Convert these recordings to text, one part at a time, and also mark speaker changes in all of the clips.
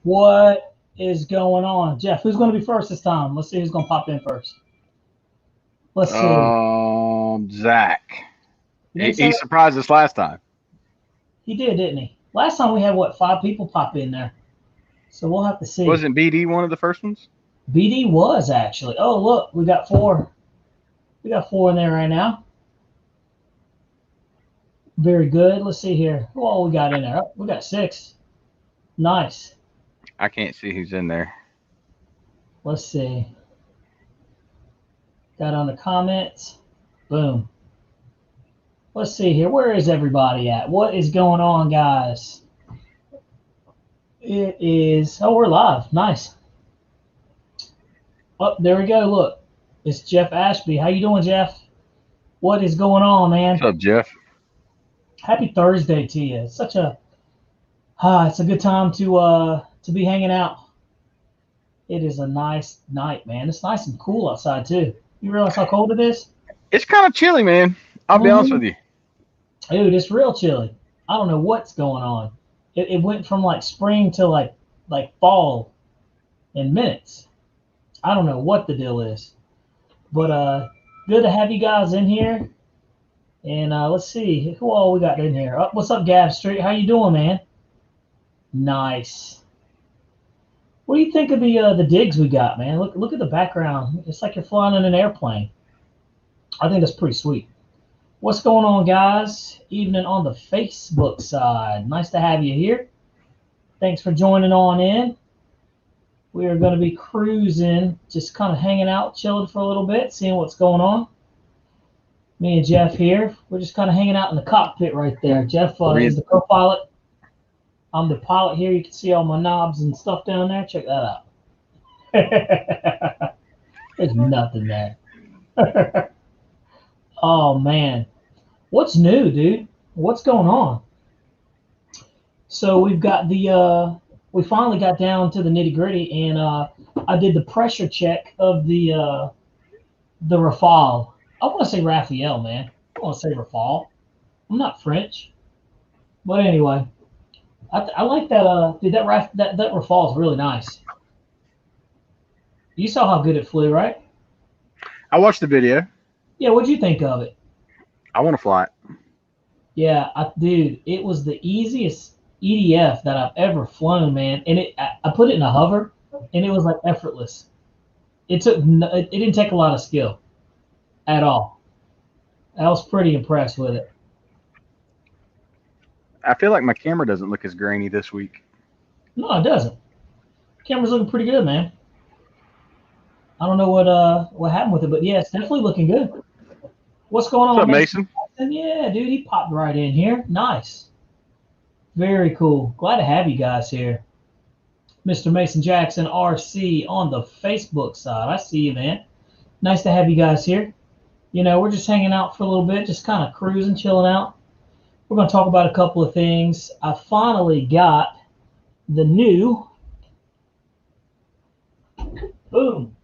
Speaker 1: What is going on? Jeff, who's going to be first this time? Let's see who's going to pop in first. Let's see.
Speaker 2: Zach.
Speaker 1: You think
Speaker 2: He
Speaker 1: so?
Speaker 2: surprised us last time.
Speaker 1: He did, didn't he? Last time we had, what, 5 people pop in there. So we'll have to see.
Speaker 2: Wasn't BD one of the first ones?
Speaker 1: BD was, actually. Oh, look, we got 4. We got 4 in there right now. Very good. Let's see here. Who all we got in there? Oh, we got 6. Nice.
Speaker 2: I can't see who's in there.
Speaker 1: Let's see. Got on the comments. Boom. Let's see here. Where is everybody at? What is going on, guys? It is. Oh, we're live. Nice. Oh, there we go. Look, it's Jeff Ashby. How you doing, Jeff? What is going on, man?
Speaker 2: What's up, Jeff?
Speaker 1: Happy Thursday to you. It's such a it's a good time to be hanging out. It is a nice night, man. It's nice and cool outside too. You realize how cold it is?
Speaker 2: It's kind of chilly, man. I'll be honest with you.
Speaker 1: Dude, it's real chilly. I don't know what's going on. It went from like spring to like fall in minutes. I don't know what the deal is. But good to have you guys in here. And let's see who all we got in here. What's up, Gab Street? How you doing, man? Nice. What do you think of the digs we got, man? Look at the background. It's like you're flying in an airplane. I think that's pretty sweet. What's going on, guys? Evening on the Facebook side. Nice to have you here. Thanks for joining on in. We are going to be cruising, just kind of hanging out, chilling for a little bit, seeing what's going on. Me and Jeff here. We're just kind of hanging out in the cockpit right there. Jeff is the co-pilot. I'm the pilot here. You can see all my knobs and stuff down there. Check that out. There's nothing there. Oh, man. What's new, dude? What's going on? So we've got we finally got down to the nitty-gritty, and I did the pressure check of the Rafale. I want to say Raphael, man. I want to say Rafale. I'm not French. But anyway, I like that. Dude, that Rafale is really nice. You saw how good it flew, right?
Speaker 2: I watched the video.
Speaker 1: Yeah, what'd you think of it?
Speaker 2: I want to fly it.
Speaker 1: Yeah, dude, it was the easiest EDF that I've ever flown, man. And I put it in a hover, and it was like effortless. It didn't take a lot of skill at all. I was pretty impressed with it.
Speaker 2: I feel like my camera doesn't look as grainy this week.
Speaker 1: No, it doesn't. Camera's looking pretty good, man. I don't know what happened with it, but yeah, it's definitely looking good. What's going on?
Speaker 2: What's up, Mason?
Speaker 1: Yeah, dude, he popped right in here. Nice. Very cool. Glad to have you guys here. Mr. Mason Jackson, RC, on the Facebook side. I see you, man. Nice to have you guys here. You know, we're just hanging out for a little bit, just kind of cruising, chilling out. We're going to talk about a couple of things. I finally got the new, boom.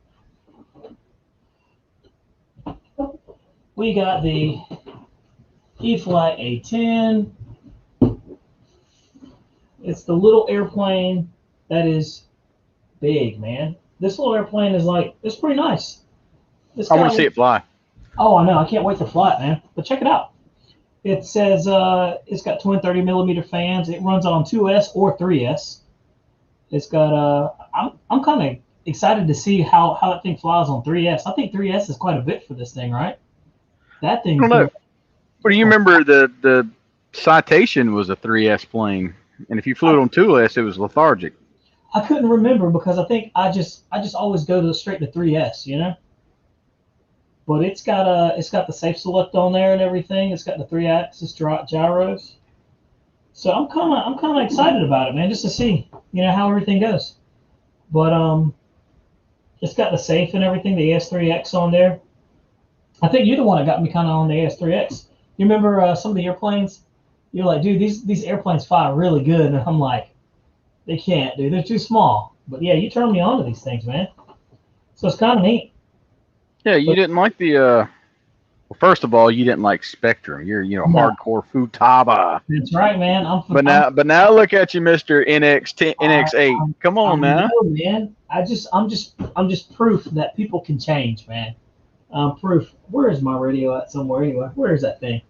Speaker 1: We got the E-Flight A10. It's the little airplane that is big, man. This little airplane is it's pretty nice.
Speaker 2: I want to see it fly.
Speaker 1: Oh, I know. I can't wait to fly it, man. But check it out. It says it's got twin 30-millimeter fans. It runs on 2S or 3S. It's got I'm kind of excited to see how that thing flies on 3S. I think 3S is quite a bit for this thing, right? That thing.
Speaker 2: I don't know. But do you remember the Citation was a 3S plane, and if you flew it on 2S, it was lethargic.
Speaker 1: I couldn't remember because I think I just always go straight to 3S, you know. But it's got the safe select on there and everything. It's got the 3-axis gyros. So I'm kind of excited about it, man, just to see, you know, how everything goes. But it's got the safe and everything, the AS3X on there. I think you're the one that got me kind of on the AS3X. You remember some of the airplanes? You're like, dude, these airplanes fly really good, and I'm like, they can't, dude. They're too small. But yeah, you turned me on to these things, man. So it's kind of neat.
Speaker 2: Yeah, you didn't like the Well, first of all, you didn't like Spectrum. You're
Speaker 1: No,
Speaker 2: hardcore Futaba.
Speaker 1: that's right, man.
Speaker 2: But now look at you, Mister NX10,
Speaker 1: I,
Speaker 2: NX8. Come
Speaker 1: I
Speaker 2: on now.
Speaker 1: know, man. I'm just proof that people can change, man. Proof. Where is my radio at? Somewhere anyway. Where is that thing?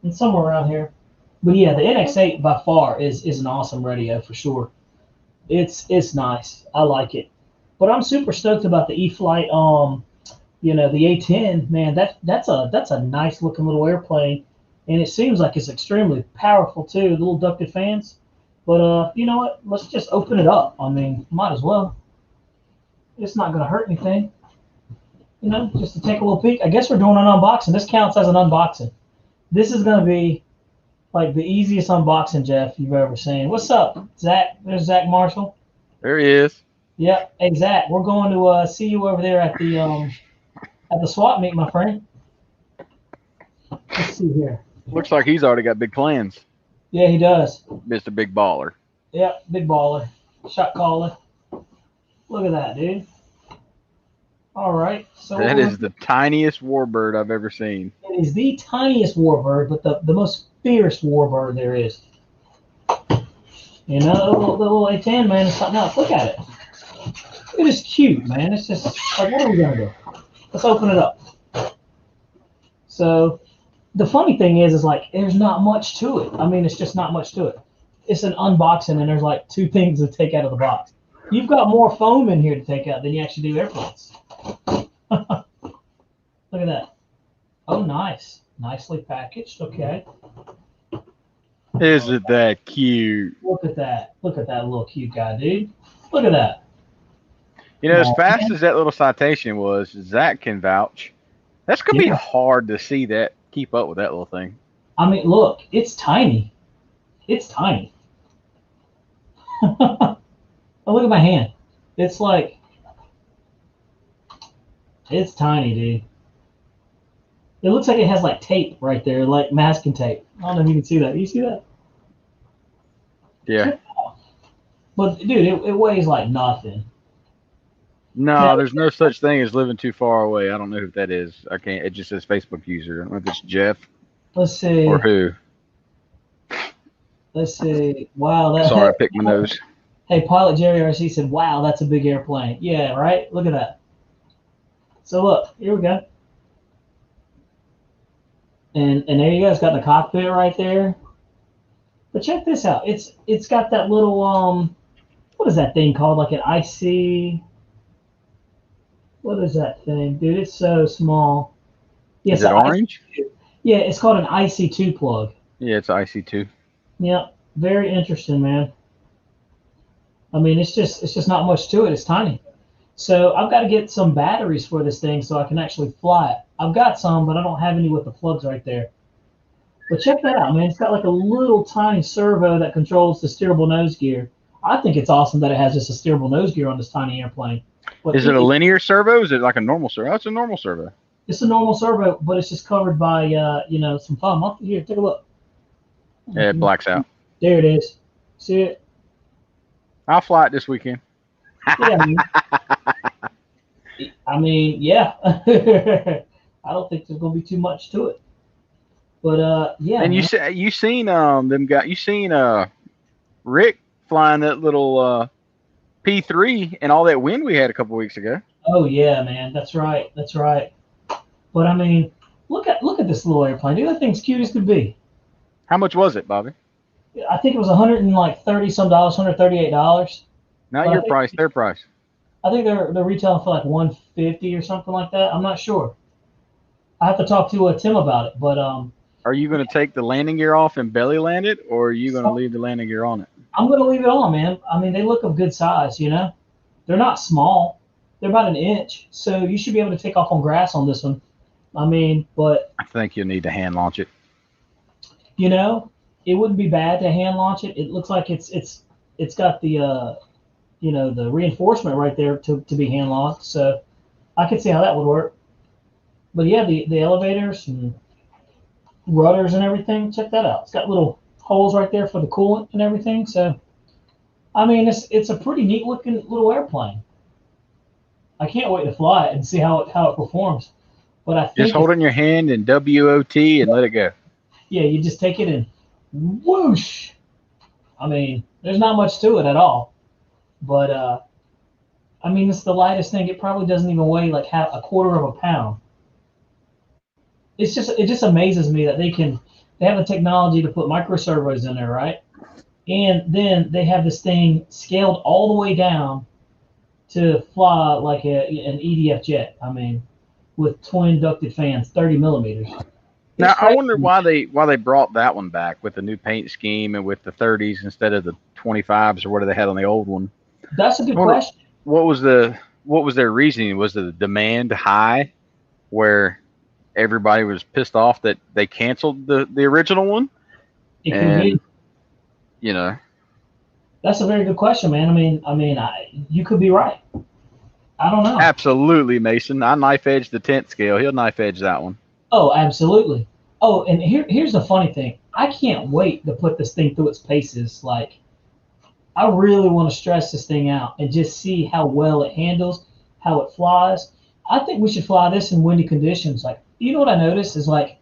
Speaker 1: It's somewhere around here. But yeah, the NX8 by far is an awesome radio for sure. It's nice. I like it. But I'm super stoked about the E-flite. The A10, man. That's a nice looking little airplane, and it seems like it's extremely powerful too. Little ducted fans. But you know what? Let's just open it up. I mean, might as well. It's not gonna hurt anything. Just to take a little peek. I guess we're doing an unboxing. This counts as an unboxing. This is gonna be like the easiest unboxing, Jeff, you've ever seen. What's up, Zach? There's Zach Marshall.
Speaker 2: There he is.
Speaker 1: Yep. Hey, Zach, we're going to see you over there at the swap meet, my friend. Let's see here.
Speaker 2: Looks like he's already got big plans.
Speaker 1: Yeah, he does.
Speaker 2: Mr. Big Baller.
Speaker 1: Yep, big baller, shot caller. Look at that, dude. All right. So
Speaker 2: That is the tiniest warbird I've ever seen.
Speaker 1: it is the tiniest warbird, but the most fierce warbird there is. The little A10, man, is something else. Look at it. It is cute, man. It's just like, what are we gonna do? Let's open it up. So the funny thing is like there's not much to it. I mean, it's just not much to it. It's an unboxing, and there's like two things to take out of the box. You've got more foam in here to take out than you actually do airplanes. Look at that. Oh, nice. Nicely packaged. Okay.
Speaker 2: Isn't that cute?
Speaker 1: Look at that. Look at that little cute guy, dude. Look at that.
Speaker 2: As fast as that little citation was, Zach can vouch. That's going to be hard to see that, keep up with that little thing.
Speaker 1: I mean, look, it's tiny. It's tiny. Oh, look at my hand. It's like, it's tiny, dude. It looks like it has like tape right there, like masking tape. I don't know if you can see that. Do you see that?
Speaker 2: Yeah.
Speaker 1: But dude, it weighs like nothing.
Speaker 2: No, there's no such thing as living too far away. I don't know who that is. I can't. It just says Facebook user. I don't know if it's Jeff.
Speaker 1: Let's see.
Speaker 2: Or who.
Speaker 1: Let's see. Wow,
Speaker 2: Sorry, I picked my nose.
Speaker 1: Hey, Pilot Jerry RC said, "Wow, that's a big airplane." Yeah, right. Look at that. So look, here we go. And there you go. It's got the cockpit right there. But check this out. It's got that little what is that thing called? Like an IC. What is that thing, dude? It's so small. Yeah,
Speaker 2: is it orange?
Speaker 1: Yeah, it's called an IC2 plug.
Speaker 2: Yeah, it's IC2.
Speaker 1: Yeah, very interesting, man. I mean, it's just not much to it. It's tiny. So I've got to get some batteries for this thing so I can actually fly it. I've got some, but I don't have any with the plugs right there. But check that out, man. It's got like a little tiny servo that controls the steerable nose gear. I think it's awesome that it has just a steerable nose gear on this tiny airplane. But
Speaker 2: is it a linear servo? Is it like a normal servo? It's a normal servo.
Speaker 1: It's a normal servo, but it's just covered by some foam. Here, take a look.
Speaker 2: Yeah, it blacks out.
Speaker 1: There it is. See it?
Speaker 2: I'll fly it this weekend.
Speaker 1: Yeah, I mean, yeah. I don't think there's gonna be too much to it. But yeah.
Speaker 2: And you seen them guys? You seen Rick flying that little P3 and all that wind we had a couple weeks ago?
Speaker 1: Oh yeah, man. That's right. That's right. But I mean, look at this little airplane. Dude, that thing's cute as could be.
Speaker 2: How much was it, Bobby?
Speaker 1: I think it was $130 some, $138.
Speaker 2: Not your price, their price.
Speaker 1: I think they're retailing for like $150 or something like that. I'm not sure. I have to talk to Tim about it. But
Speaker 2: are you going to take the landing gear off and belly land it, or are you going to leave the landing gear on it?
Speaker 1: I'm going to leave it on, man. I mean, they look of good size, you know. They're not small. They're about an inch, so you should be able to take off on grass on this one. I mean, but
Speaker 2: I think you'll need to hand launch it.
Speaker 1: You know, it wouldn't be bad to hand launch it. It looks like it's got the the reinforcement right there to be hand launched. So I could see how that would work. But yeah, the elevators and rudders and everything, check that out. It's got little holes right there for the coolant and everything. So I mean, it's a pretty neat looking little airplane. I can't wait to fly it and see how it performs. But I
Speaker 2: Just
Speaker 1: think
Speaker 2: hold it in your hand and WOT and let it go.
Speaker 1: yeah, you just take it and whoosh. I mean, there's not much to it at all. But I mean, it's the lightest thing. It probably doesn't even weigh like half a quarter of a pound. It just amazes me that they have the technology to put micro servos in there, right? And then they have this thing scaled all the way down to fly like an EDF jet. I mean, with twin ducted fans, 30 millimeters. It's
Speaker 2: Now I
Speaker 1: crazy.
Speaker 2: wonder why they brought that one back with the new paint scheme and with the 30s instead of the 25s or what they had on the old one.
Speaker 1: That's a
Speaker 2: I
Speaker 1: good
Speaker 2: wonder
Speaker 1: question.
Speaker 2: what was their reasoning? Was the demand high where everybody was pissed off that they canceled the original one?
Speaker 1: It could
Speaker 2: And
Speaker 1: be.
Speaker 2: you know,
Speaker 1: That's a very good question, man. You could be right. I don't know.
Speaker 2: absolutely, Mason. I knife edged the tent scale. He'll knife edge that one.
Speaker 1: Oh, absolutely. Oh, and here's the funny thing. I can't wait to put this thing through its paces. Like, I really want to stress this thing out and just see how well it handles, how it flies. I think we should fly this in windy conditions. Like, you know what I noticed is like,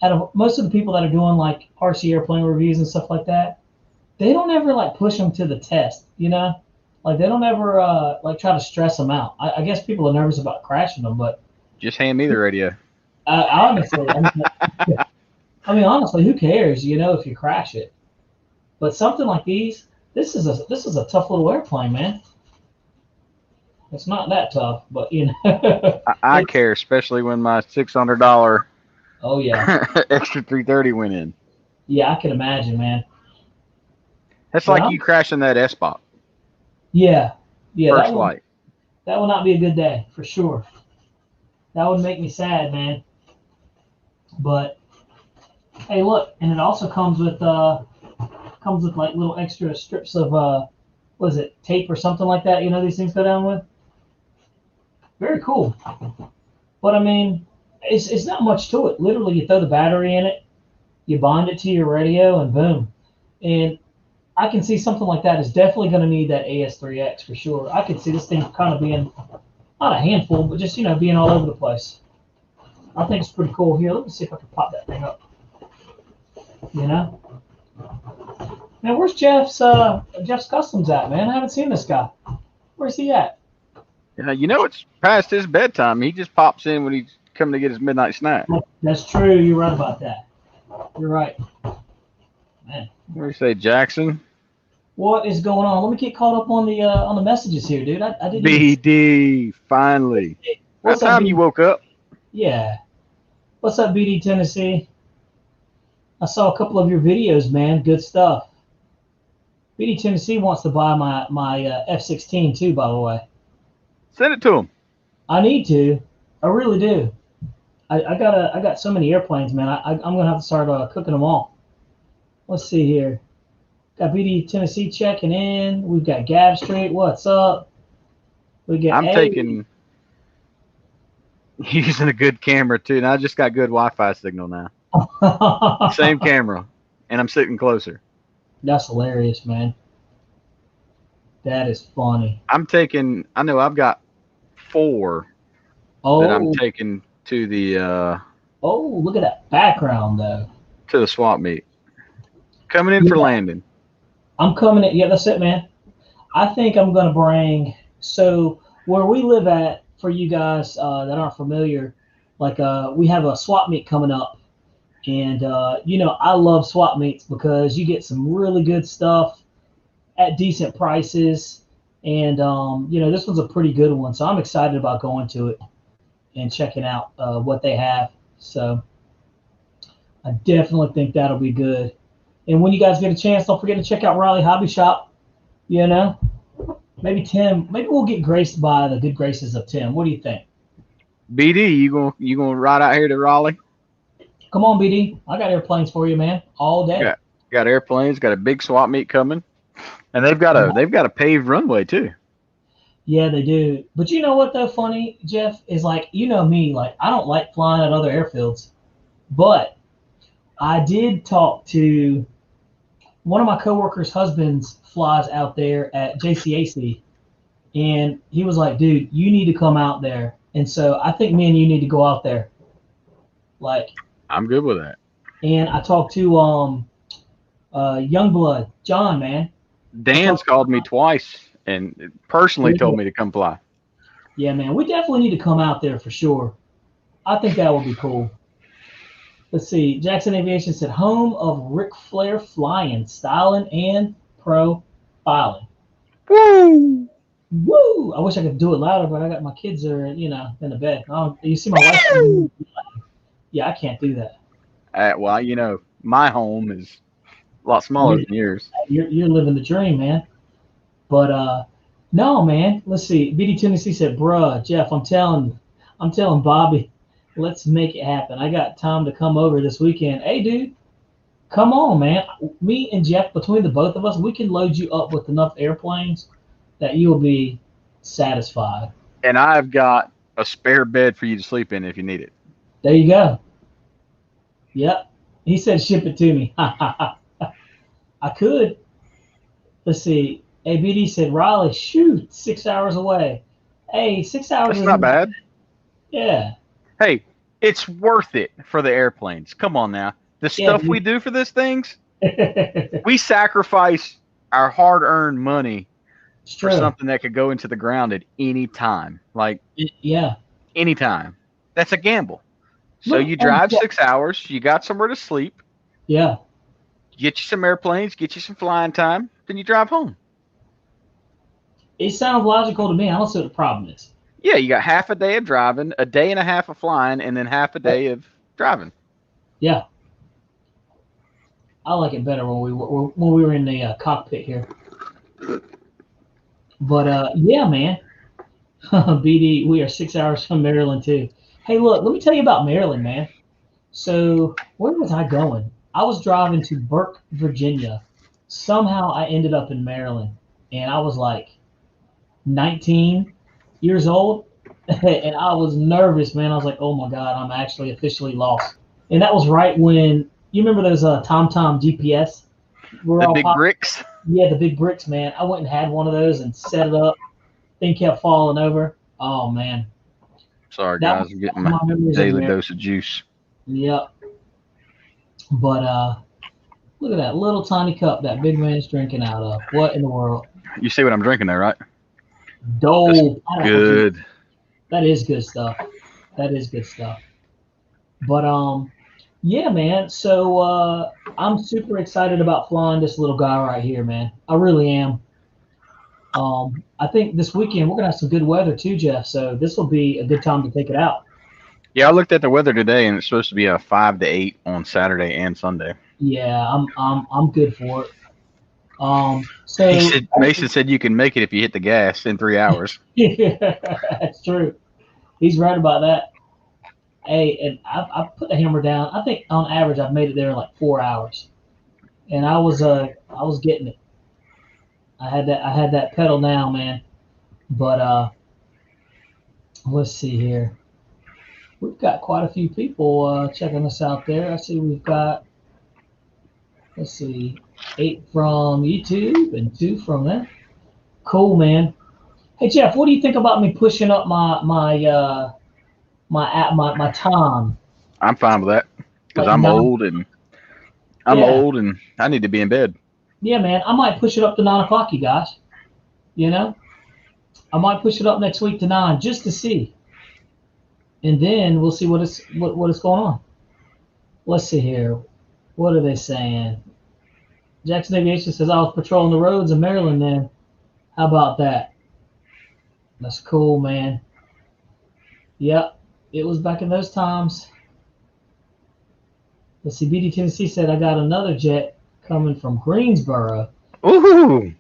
Speaker 1: out of most of the people that are doing like RC airplane reviews and stuff like that, they don't ever like push them to the test. You know, like they don't ever like try to stress them out. I guess people are nervous about crashing them, but
Speaker 2: Just hand me the radio.
Speaker 1: honestly, honestly, who cares? You know, if you crash it. But something like these, this is a tough little airplane, man. It's not that tough, but you know,
Speaker 2: I
Speaker 1: it's
Speaker 2: care, especially when my $600
Speaker 1: oh yeah,
Speaker 2: extra 330 went in.
Speaker 1: yeah, I can imagine, man.
Speaker 2: That's
Speaker 1: But
Speaker 2: like you crashing that S bot
Speaker 1: yeah, yeah,
Speaker 2: first flight.
Speaker 1: that will not be a good day for sure. That would make me sad, man. But hey, look, and it also comes with like little extra strips of what is it, tape or something like that? You know, these things go down with. Very cool. But I mean, it's not much to it. Literally, you throw the battery in it, you bond it to your radio, and boom. And I can see something like that is definitely going to need that AS3X for sure. I could see this thing kind of being not a handful, but just being all over the place. I think it's pretty cool. Here, let me see if I can pop that thing up. You know. Now, where's Jeff's Customs at, man? I haven't seen this guy. Where's he at?
Speaker 2: Yeah, you know it's past his bedtime. He just pops in when he's coming to get his midnight snack.
Speaker 1: That's true. You're right about that. You're right. Man.
Speaker 2: What do you say, Jackson?
Speaker 1: What is going on? Let me get caught up on the messages here, dude. I didn't.
Speaker 2: BD, finally.
Speaker 1: What's
Speaker 2: That
Speaker 1: up,
Speaker 2: time you woke up.
Speaker 1: Yeah. What's up, BD Tennessee? I saw a couple of your videos, man. Good stuff. BD Tennessee wants to buy my F-16 too, by the way.
Speaker 2: Send it to him.
Speaker 1: I need to. I really do. I got so many airplanes, man. I'm gonna have to start cooking them all. Let's see here. Got BD Tennessee checking in. We've got Gab Street. What's up? We got.
Speaker 2: I'm taking using a good camera too. And I just got good Wi-Fi signal now. Same camera, and I'm sitting closer.
Speaker 1: That's hilarious, man. That is funny.
Speaker 2: I know I've got 4 that I'm taking to the
Speaker 1: look at that background though.
Speaker 2: to the swap meet. Coming in for landing.
Speaker 1: I'm coming in. Yeah, that's it, man. I think I'm gonna bring. So where we live at, for you guys that aren't familiar, like we have a swap meet coming up, and I love swap meets because you get some really good stuff at decent prices, and this one's a pretty good one. So I'm excited about going to it and checking out what they have. So I definitely think that'll be good. And when you guys get a chance, don't forget to check out Raleigh Hobby Shop. Maybe Tim. Maybe we'll get graced by the good graces of Tim. What do you think?
Speaker 2: BD, you gonna ride out here to Raleigh?
Speaker 1: Come on, BD. I got airplanes for you, man, all day.
Speaker 2: Got airplanes. Got a big swap meet coming, and they've got a paved runway too.
Speaker 1: Yeah, they do. But you know what though? Funny, Jeff, is like me. Like I don't like flying at other airfields, but I did talk to one of my coworkers' husbands flies out there at JCAC, and he was like, dude, you need to come out there. And so I think me and you need to go out there Like,
Speaker 2: I'm good with that.
Speaker 1: and I talked to Youngblood John, man.
Speaker 2: Dan's called me twice and personally told me to come fly.
Speaker 1: Yeah, man, we definitely need to come out there for sure. I think that would be cool. Let's see. Jackson Aviation said, home of Ric Flair flying, styling, and profiling.
Speaker 2: Woo!
Speaker 1: Woo! I wish I could do it louder, but I got my kids are, in the bed. You see my wife? Yeah, I can't do that.
Speaker 2: Well, my home is a lot smaller than yours.
Speaker 1: You're living the dream, man. But no, man. Let's see. BD Tennessee said, "Bruh, Jeff, I'm telling Bobby, let's make it happen. I got time to come over this weekend. Hey, dude, come on, man. Me and Jeff, between the both of us, we can load you up with enough airplanes that you'll be satisfied.
Speaker 2: And I've got a spare bed for you to sleep in if you need it.
Speaker 1: There you go. Yep. He said, ship it to me. I could. Let's see. ABD said, Raleigh, shoot, 6 hours away. Hey, 6 hours.
Speaker 2: That's not bad.
Speaker 1: Yeah.
Speaker 2: Hey, it's worth it for the airplanes. Come on now. The stuff we do for these things, we sacrifice our hard-earned money for something that could go into the ground at any time. Like,
Speaker 1: yeah,
Speaker 2: anytime. That's a gamble. So you drive 6 hours. You got somewhere to sleep.
Speaker 1: Yeah.
Speaker 2: Get you some airplanes. Get you some flying time. Then you drive home.
Speaker 1: It sounds logical to me. I don't see what the problem is.
Speaker 2: Yeah, you got half a day of driving, a day and a half of flying, and then half a day of driving.
Speaker 1: Yeah. I like it better when we were in the cockpit here. But yeah, man. BD, we are 6 hours from Maryland too. Hey, look, let me tell you about Maryland, man. So where was I going? I was driving to Burke, Virginia. Somehow I ended up in Maryland, and I was like 19 years old, and I was nervous, man. I was like, oh my God, I'm actually officially lost. And that was right when, you remember those TomTom GPS?
Speaker 2: The big bricks?
Speaker 1: Yeah, the big bricks, man. I went and had one of those and set it up. Thing kept falling over. Oh, man.
Speaker 2: Sorry, guys. I'm getting my daily dose of juice.
Speaker 1: Yep. But look at that little tiny cup that big man's drinking out of. What in the world?
Speaker 2: You see what I'm drinking there, right?
Speaker 1: Dole.
Speaker 2: Good.
Speaker 1: That is good stuff. That is good stuff. But yeah, man. So I'm super excited about flying this little guy right here, man. I really am. I think this weekend we're gonna have some good weather too, Jeff. So this will be a good time to take it out.
Speaker 2: Yeah, I looked at the weather today, and it's supposed to be a 5 to 8 on Saturday and Sunday.
Speaker 1: Yeah, I'm good for it. So
Speaker 2: Mason said you can make it if you hit the gas in 3 hours.
Speaker 1: Yeah, that's true. He's right about that. Hey, and I put the hammer down. I think on average I've made it there in like 4 hours, and I was getting it. I had that pedal down, man. But let's see here. We've got quite a few people checking us out there. I see we've got, let's see, 8 from YouTube and 2 from there. Cool, man. Hey Jeff, what do you think about me pushing up my time?
Speaker 2: I'm fine with that because I'm old and I need to be in bed.
Speaker 1: Yeah, man. I might push it up to 9 o'clock, you guys. I might push it up next week to 9 just to see, and then we'll see what is going on. Let's see here. What are they saying? Jackson Aviation says I was patrolling the roads in Maryland then. How about that? That's cool, man. Yep, it was back in those times. Let's see. BD Tennessee said I got another jet coming from Greensboro.
Speaker 2: Ooh.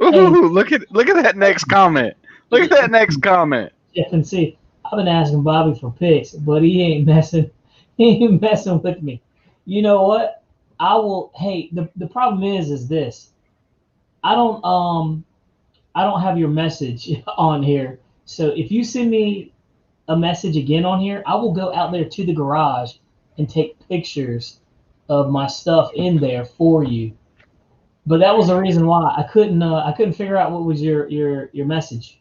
Speaker 2: Ooh, hey, look at that next comment. Look at that next comment.
Speaker 1: FNC, I've been asking Bobby for pics, but he ain't messing with me. You know what? I will. Hey, the problem is this. I don't have your message on here. So if you send me a message again on here, I will go out there to the garage and take pictures of my stuff in there for you. But that was the reason why I couldn't figure out what was your message,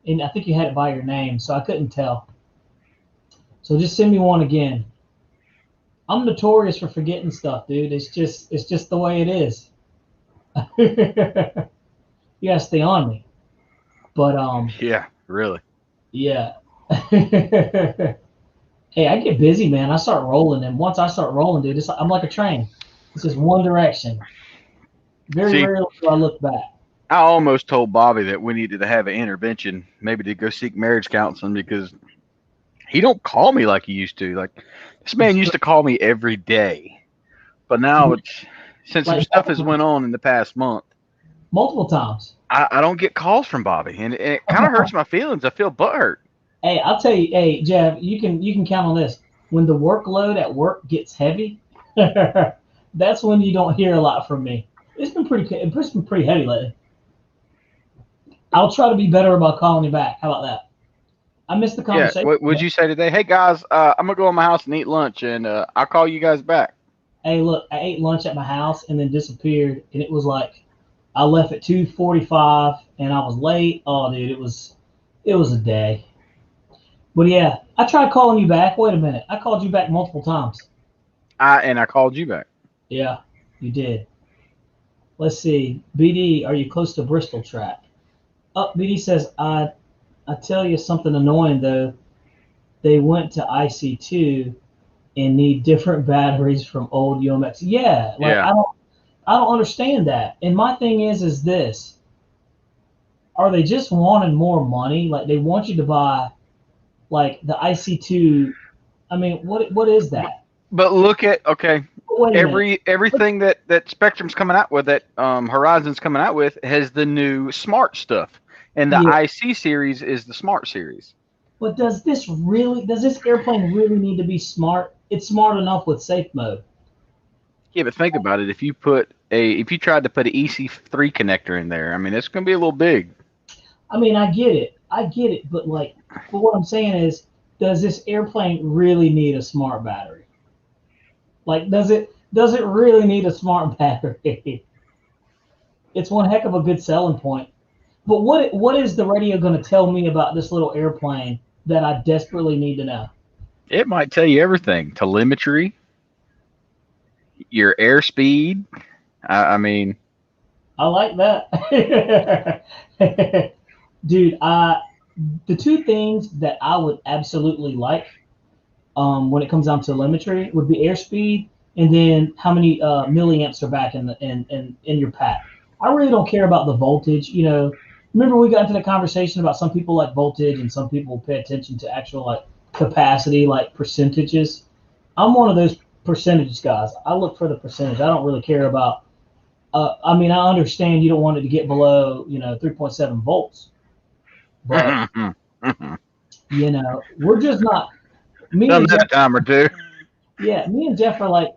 Speaker 1: and I think you had it by your name, so I couldn't tell. So just send me one again. I'm notorious for forgetting stuff, dude. It's just the way it is. You gotta stay on me. But
Speaker 2: Yeah, really.
Speaker 1: yeah. Hey, I get busy, man. I start rolling, and once I start rolling, dude, I'm like a train. It's just one direction. Very
Speaker 2: See,
Speaker 1: rarely do I look back.
Speaker 2: I almost told Bobby that we needed to have an intervention, maybe to go seek marriage counseling, because he don't call me like he used to. Like, this man used to call me every day, but now it's since some
Speaker 1: Like
Speaker 2: stuff has went on in the past month.
Speaker 1: multiple times.
Speaker 2: I don't get calls from Bobby, and it kind of hurts my feelings. I feel butthurt.
Speaker 1: Hey, I'll tell you, hey Jeff, you can count on this. When the workload at work gets heavy, that's when you don't hear a lot from me. It's been pretty heavy lately. I'll try to be better about calling you back. How about that? I missed the
Speaker 2: Yeah,
Speaker 1: conversation.
Speaker 2: what would you say today? Hey guys, I'm gonna go in my house and eat lunch, and I'll call you guys back.
Speaker 1: Hey, look, I ate lunch at my house and then disappeared, and it was like I left at 2:45 and I was late. Oh, dude, it was a day. But yeah, I tried calling you back. Wait a minute, I called you back multiple times.
Speaker 2: I called you back.
Speaker 1: Yeah, you did. Let's see. BD, are you close to Bristol track? Oh, BD says, I tell you something annoying though. They went to IC2 and need different batteries from old UMX. Yeah, like
Speaker 2: Yeah.
Speaker 1: I don't understand that. And my thing is this: are they just wanting more money? Like they want you to buy like the IC2. I mean, what is that?
Speaker 2: But look at
Speaker 1: Wait a minute.
Speaker 2: everything that Spectrum's coming out with, that Horizon's coming out with, has the new smart stuff, and the
Speaker 1: Yeah,
Speaker 2: IC series is the smart series.
Speaker 1: but does this airplane really need to be smart? It's smart enough with safe mode.
Speaker 2: Yeah, but think about it. If you tried to put an EC3 connector in there, I mean, it's going to be a little big.
Speaker 1: I mean, I get it, but what I'm saying is, does this airplane really need a smart battery? Like, does it really need a smart battery? It's one heck of a good selling point. But what is the radio going to tell me about this little airplane that I desperately need to know?
Speaker 2: It might tell you everything: telemetry, your airspeed. I mean,
Speaker 1: I like that. Dude, the two things that I would absolutely like when it comes down to telemetry would be airspeed and then how many milliamps are back in your pack. I really don't care about the voltage. Remember we got into the conversation about some people like voltage and some people pay attention to actual like capacity, like percentages. I'm one of those percentage guys. I look for the percentage. I don't really care about. I mean, I understand you don't want it to get below 3.7 volts, but we're just not. Me
Speaker 2: done
Speaker 1: and
Speaker 2: that
Speaker 1: Jeff,
Speaker 2: a time or two.
Speaker 1: yeah, me and Jeff are like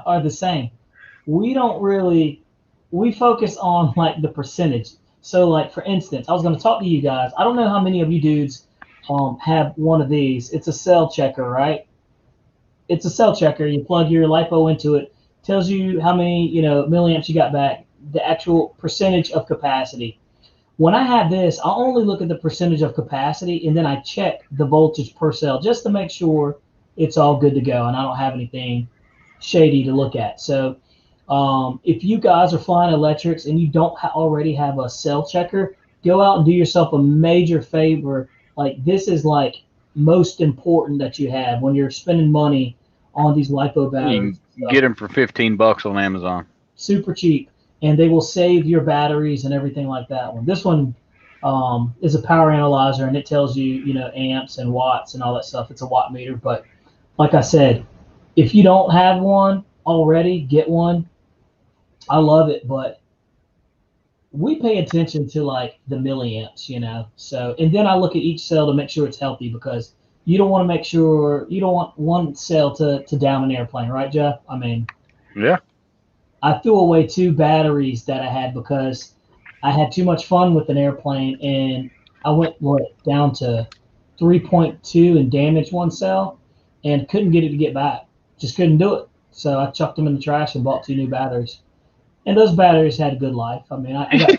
Speaker 1: are the same. We don't really we focus on like the percentage. So like for instance, I was going to talk to you guys. I don't know how many of you dudes have one of these. It's a cell checker, right? It's a cell checker. You plug your LiPo into it, tells you how many milliamps you got back, the actual percentage of capacity. When I have this, I only look at the percentage of capacity and then I check the voltage per cell just to make sure it's all good to go and I don't have anything shady to look at. So if you guys are flying electrics and you don't already have a cell checker, go out and do yourself a major favor. Like this is like most important that you have when you're spending money on these LiPo
Speaker 2: You
Speaker 1: batteries.
Speaker 2: can get them for $15 on Amazon.
Speaker 1: Super cheap, and they will save your batteries and everything like that one. This one is a power analyzer, and it tells you, amps and watts and all that stuff. It's a watt meter, but like I said, if you don't have one already, get one. I love it, but we pay attention to like the milliamps. So, and then I look at each cell to make sure it's healthy because you don't want one cell to down an airplane, right, Jeff? I mean,
Speaker 2: Yeah.
Speaker 1: I threw away 2 batteries that I had because I had too much fun with an airplane and I went down to 3.2 and damaged one cell and couldn't get it to get back. Just couldn't do it. So I chucked them in the trash and bought 2 new batteries. And those batteries had a good life. I mean, I got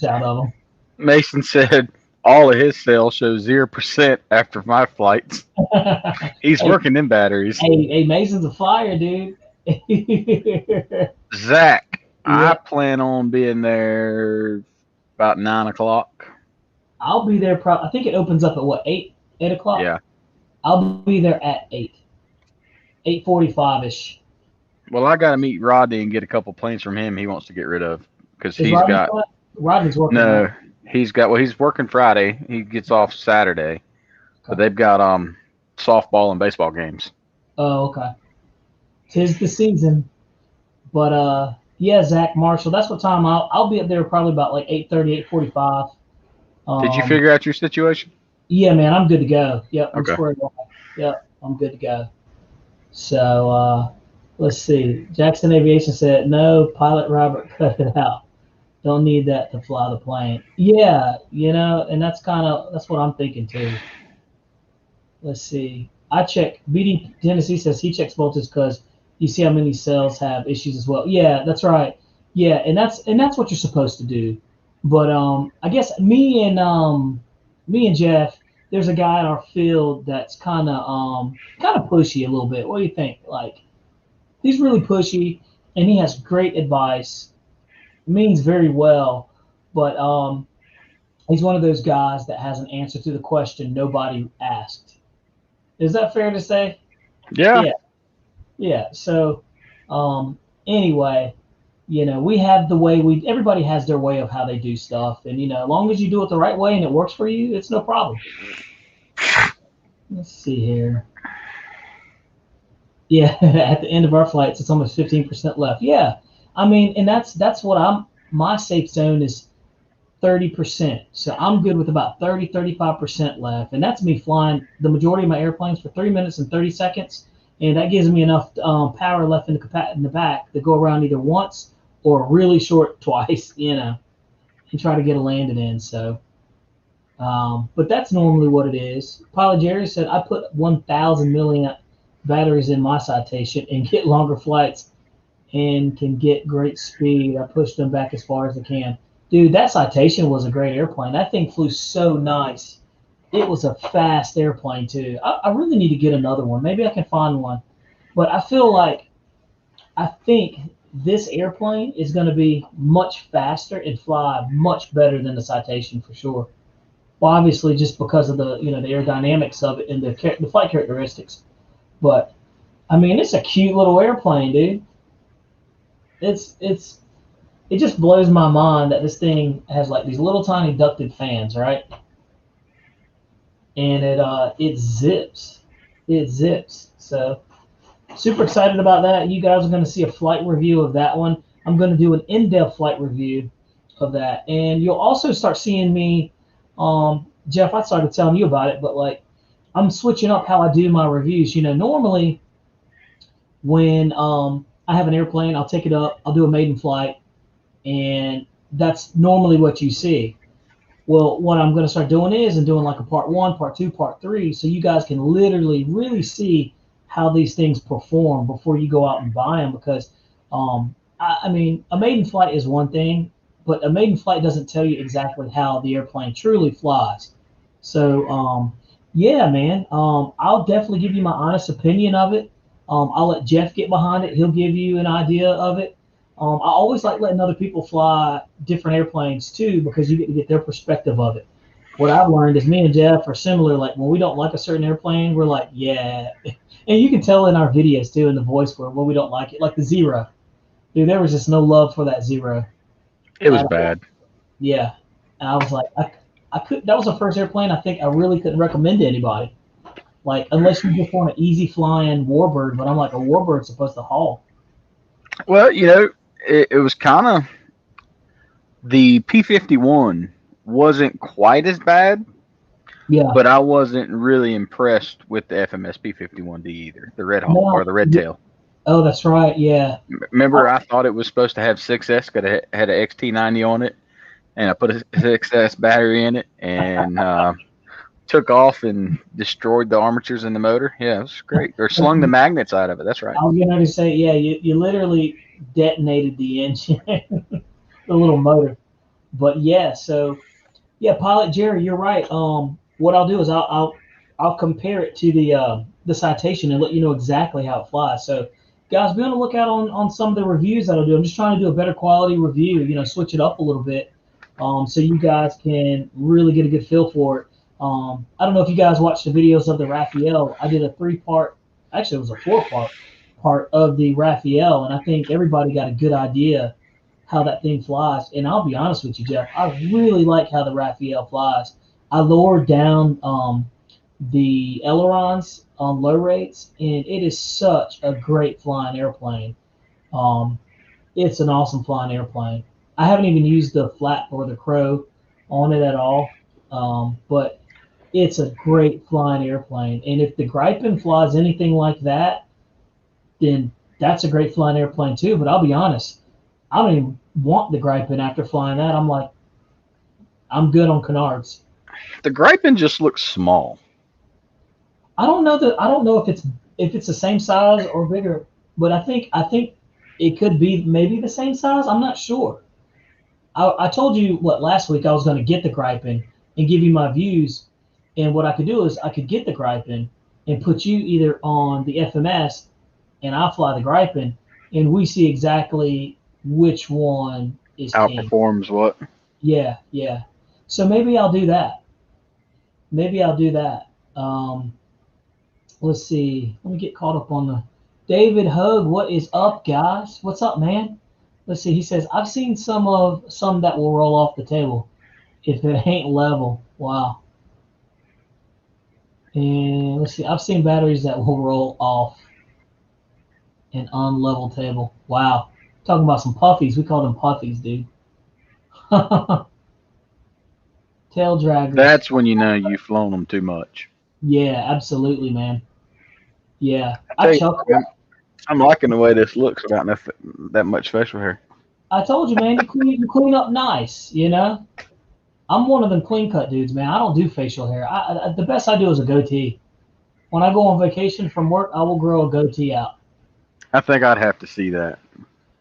Speaker 1: out of them.
Speaker 2: Mason said, all of his cells show 0% after my flights. He's
Speaker 1: Hey,
Speaker 2: working them batteries.
Speaker 1: hey, Mason's a flyer, dude.
Speaker 2: Zach, I
Speaker 1: Yeah,
Speaker 2: plan on being there about 9 o'clock.
Speaker 1: I'll be there. I think it opens up at what 8 o'clock.
Speaker 2: Yeah.
Speaker 1: I'll be there at 8:45 ish.
Speaker 2: Well, I got to meet Rodney and get a couple planes from him he wants to get rid of because
Speaker 1: Is
Speaker 2: he's
Speaker 1: Rodney
Speaker 2: got
Speaker 1: going? Rodney's working, right?
Speaker 2: no. He's working Friday. He gets off Saturday, but
Speaker 1: Okay.
Speaker 2: they've got softball and baseball games.
Speaker 1: Oh, okay. 'Tis the season. But yeah, Zach Marshall. That's what time I'll be up there probably about like 8:30, 8:45.
Speaker 2: Did you figure out your situation?
Speaker 1: Yeah, man, I'm good to go. Yep, I'm
Speaker 2: Okay.
Speaker 1: squared away. Yep, I'm good to go. So let's see. Jackson Aviation said no. Pilot Robert cut it out. Don't need that to fly the plane. Yeah, and that's what I'm thinking too. Let's see. I check. BD Tennessee says he checks voltage because you see how many cells have issues as well. Yeah, that's right. Yeah, and that's what you're supposed to do. But I guess me and Jeff, there's a guy in our field that's kind of pushy a little bit. What do you think? Like he's really pushy and he has great advice. Means very well, but he's one of those guys that has an answer to the question nobody asked. Is that fair to say?
Speaker 2: Yeah.
Speaker 1: Yeah, yeah. So, anyway, we have the way everybody has their way of how they do stuff, and as long as you do it the right way and it works for you, it's no problem. Let's see here. Yeah, at the end of our flights, it's almost 15% left. Yeah, I mean, and that's what my safe zone is 30%. So I'm good with about 35% left. And that's me flying the majority of my airplanes for 3 minutes and 30 seconds. And that gives me enough power left in the back to go around either once or really short twice, and try to get a landing in. So, but that's normally what it is. Pilot Jerry said, I put 1,000 milliamp batteries in my Citation and get longer flights and can get great speed. I push them back as far as I can. Dude, that Citation was a great airplane. That thing flew so nice. It was a fast airplane, too. I really need to get another one. Maybe I can find one. But I think this airplane is going to be much faster and fly much better than the Citation for sure. Well, obviously, just because of the aerodynamics of it and the flight characteristics. But, I mean, it's a cute little airplane, dude. It just blows my mind that this thing has like these little tiny ducted fans, right? And it zips. So super excited about that. You guys are going to see a flight review of that one. I'm going to do an in-depth flight review of that, and you'll also start seeing me. Jeff, I started telling you about it, but like I'm switching up how I do my reviews. Normally when I have an airplane, I'll take it up, I'll do a maiden flight, and that's normally what you see. Well, what I'm going to start doing is I'm doing like a part 1, part 2, part 3, so you guys can literally really see how these things perform before you go out and buy them. Because, I mean, a maiden flight is one thing, but a maiden flight doesn't tell you exactly how the airplane truly flies. So, yeah, man, I'll definitely give you my honest opinion of it. I'll let Jeff get behind it. He'll give you an idea of it. I always like letting other people fly different airplanes too, because you get to get their perspective of it. What I've learned is me and Jeff are similar. Like when we don't like a certain airplane, we're like, yeah. And you can tell in our videos too, in the voice when we don't like it. Like the Zero. Dude, there was just no love for that Zero.
Speaker 2: It was bad.
Speaker 1: Yeah. And I was like, I could. That was the first airplane I think I really couldn't recommend to anybody. Like, unless you just want an easy flying Warbird, but I'm like, a Warbird's supposed to haul.
Speaker 2: Well, it was kind of the P-51 wasn't quite as bad.
Speaker 1: Yeah.
Speaker 2: But I wasn't really impressed with the FMS P-51D either, the Red Hawk or the Red Tail.
Speaker 1: Oh, that's right. Yeah.
Speaker 2: Remember, I thought it was supposed to have 6S, because it had an XT90 on it, and I put a 6S battery in it, and took off and destroyed the armatures in the motor. Yeah, it was great. Or slung the magnets out of it. That's right.
Speaker 1: I was going to say, yeah, you literally detonated the engine, the little motor. But yeah, so Yeah, Pilot Jerry, you're right. What I'll do is I'll compare it to the citation and let you know exactly how it flies. So, guys, be on the lookout on some of the reviews that I'll do. I'm just trying to do a better quality review. Switch it up a little bit, so you guys can really get a good feel for it. I don't know if you guys watched the videos of the Raphael. I did a 3-part, actually it was a 4-part of the Raphael, and I think everybody got a good idea how that thing flies. And I'll be honest with you, Jeff, I really like how the Raphael flies. I lowered down the ailerons on low rates, and it is such a great flying airplane. Um, it's an awesome flying airplane. I haven't even used the flap or the crow on it at all, but it's a great flying airplane. And if the Gripen flies anything like that, then that's a great flying airplane too. But I'll be honest, I don't even want the Gripen after flying that. I'm like, I'm good on canards.
Speaker 2: The Gripen just looks small.
Speaker 1: I don't know if it's the same size or bigger, but I think it could be maybe the same size. I'm not sure. I told you what last week I was going to get the Gripen and give you my views, and what I could do is I could get the Gripen and put you either on the FMS and I'll fly the Gripen, and we see exactly which one is king.
Speaker 2: Outperforms what?
Speaker 1: Yeah, yeah. So maybe I'll do that. Maybe I'll do that. Let's see. Let me get caught up on the David Hug. What is up, guys? What's up, man? Let's see. He says I've seen some that will roll off the table if it ain't level. Wow. And let's see. I've seen batteries that will roll off an unlevel table. Wow. Talking about some puffies. We call them puffies, dude. Tail draggers.
Speaker 2: That's when you know you've flown them too much.
Speaker 1: Yeah, absolutely, man. Yeah,
Speaker 2: I'm liking the way this looks without that much facial hair.
Speaker 1: I told you, man. You clean up nice. I'm one of them clean cut dudes, man. I don't do facial hair. The best I do is a goatee. When I go on vacation from work, I will grow a goatee out.
Speaker 2: I think I'd have to see that.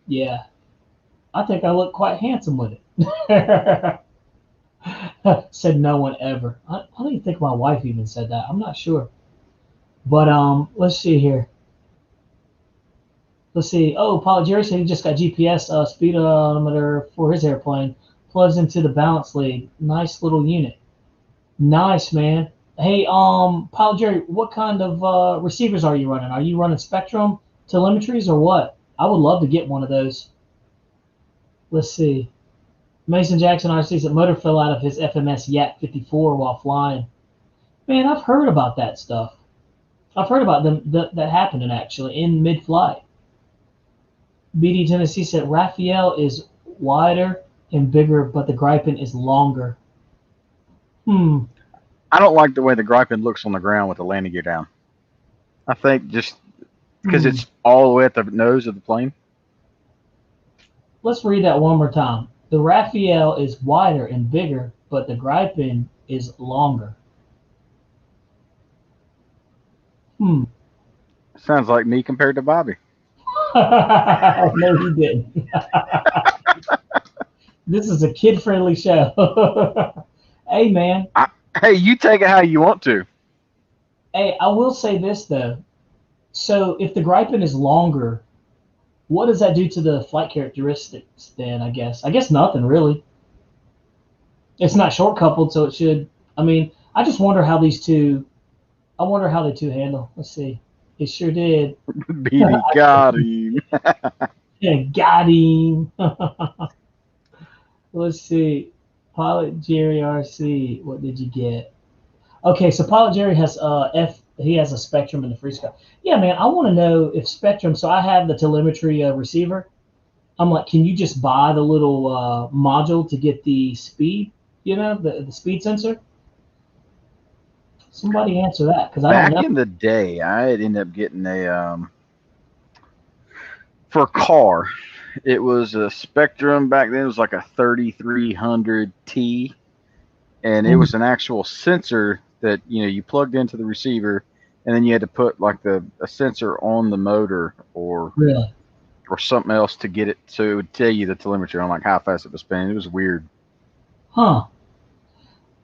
Speaker 1: Yeah, I think I look quite handsome with it. Said no one ever. I don't even think my wife even said that. I'm not sure. But let's see here. Let's see. Oh, Paul Jerry said he just got GPS speedometer for his airplane. Plugs into the balance lead. Nice little unit. Nice, man. Hey, Paul Jerry, what kind of receivers are you running? Are you running Spectrum telemetries or what? I would love to get one of those. Let's see. Mason Jackson RC said motor fell out of his FMS Yak 54 while flying. Man, I've heard about that stuff. I've heard about them that happening actually in mid-flight. BD Tennessee said Raphael is wider and bigger, but the Gripen is longer.
Speaker 2: I don't like the way the Gripen looks on the ground with the landing gear down. I think just because it's all the way at the nose of the plane.
Speaker 1: Let's read that one more time. The Raphael is wider and bigger, but the Gripen is longer.
Speaker 2: Sounds like me compared to Bobby.
Speaker 1: No, he didn't. This is a kid-friendly show. Hey, man.
Speaker 2: Hey, you take it how you want to.
Speaker 1: Hey, I will say this, though. So if the Gripen is longer, what does that do to the flight characteristics then, I guess? I guess nothing, really. It's not short-coupled, so it should. I mean, I just wonder how these two – I wonder how the two handle. Let's see. It sure did.
Speaker 2: BD got him.
Speaker 1: Yeah, got him. Let's see. Pilot Jerry RC, what did you get? Okay, so Pilot Jerry has he has a Spectrum in the free sky. Yeah, man, I want to know if Spectrum. So I have the telemetry receiver. I'm like, can you just buy the little module to get the speed? The speed sensor. Somebody answer that because I don't know.
Speaker 2: Back in the day, I had ended up getting for a car. It was a Spectrum back then. It was like a 3300T, and it was an actual sensor that you plugged into the receiver, and then you had to put like a sensor on the motor or something else to get it to tell you the telemetry on like how fast it was spinning. It was weird.
Speaker 1: Huh.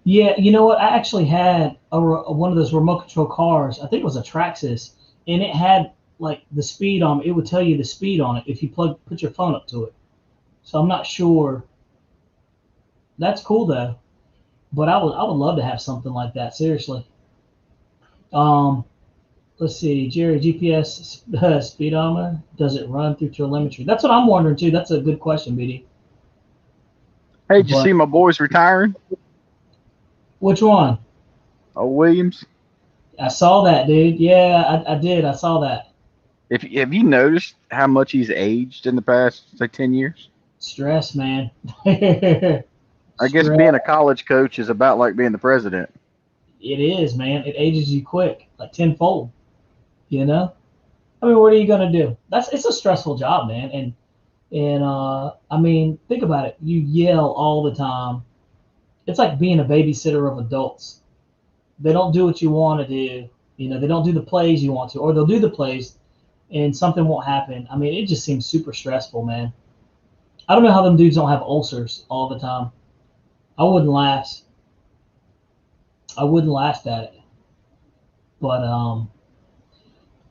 Speaker 1: Yeah, you know what? I actually had one of those remote control cars. I think it was a Traxxas, and it had like the speed on it. It would tell you the speed on it if you put your phone up to it. So I'm not sure. That's cool though. But I would love to have something like that. Seriously. Um, let's see, Jerry, GPS speedometer, does it run through telemetry? That's what I'm wondering too. That's a good question, BD.
Speaker 2: Hey, did you
Speaker 1: But
Speaker 2: see my boys retiring?
Speaker 1: which one?
Speaker 2: Oh, Williams.
Speaker 1: I saw that, dude. Yeah, I did. I saw that.
Speaker 2: If have you noticed how much he's aged in the past, say, 10 years?
Speaker 1: Stress, man.
Speaker 2: I guess
Speaker 1: Stress.
Speaker 2: being a college coach is about like being the president.
Speaker 1: It is, man. It ages you quick, like tenfold. You know. I mean, what are you gonna do? It's a stressful job, man. And I mean, think about it. You yell all the time. It's like being a babysitter of adults. They don't do what you want to do. You know, they don't do the plays you want to, or they'll do the plays and something won't happen. I mean, it just seems super stressful, man. I don't know how them dudes don't have ulcers all the time. I wouldn't last. I wouldn't last at it. But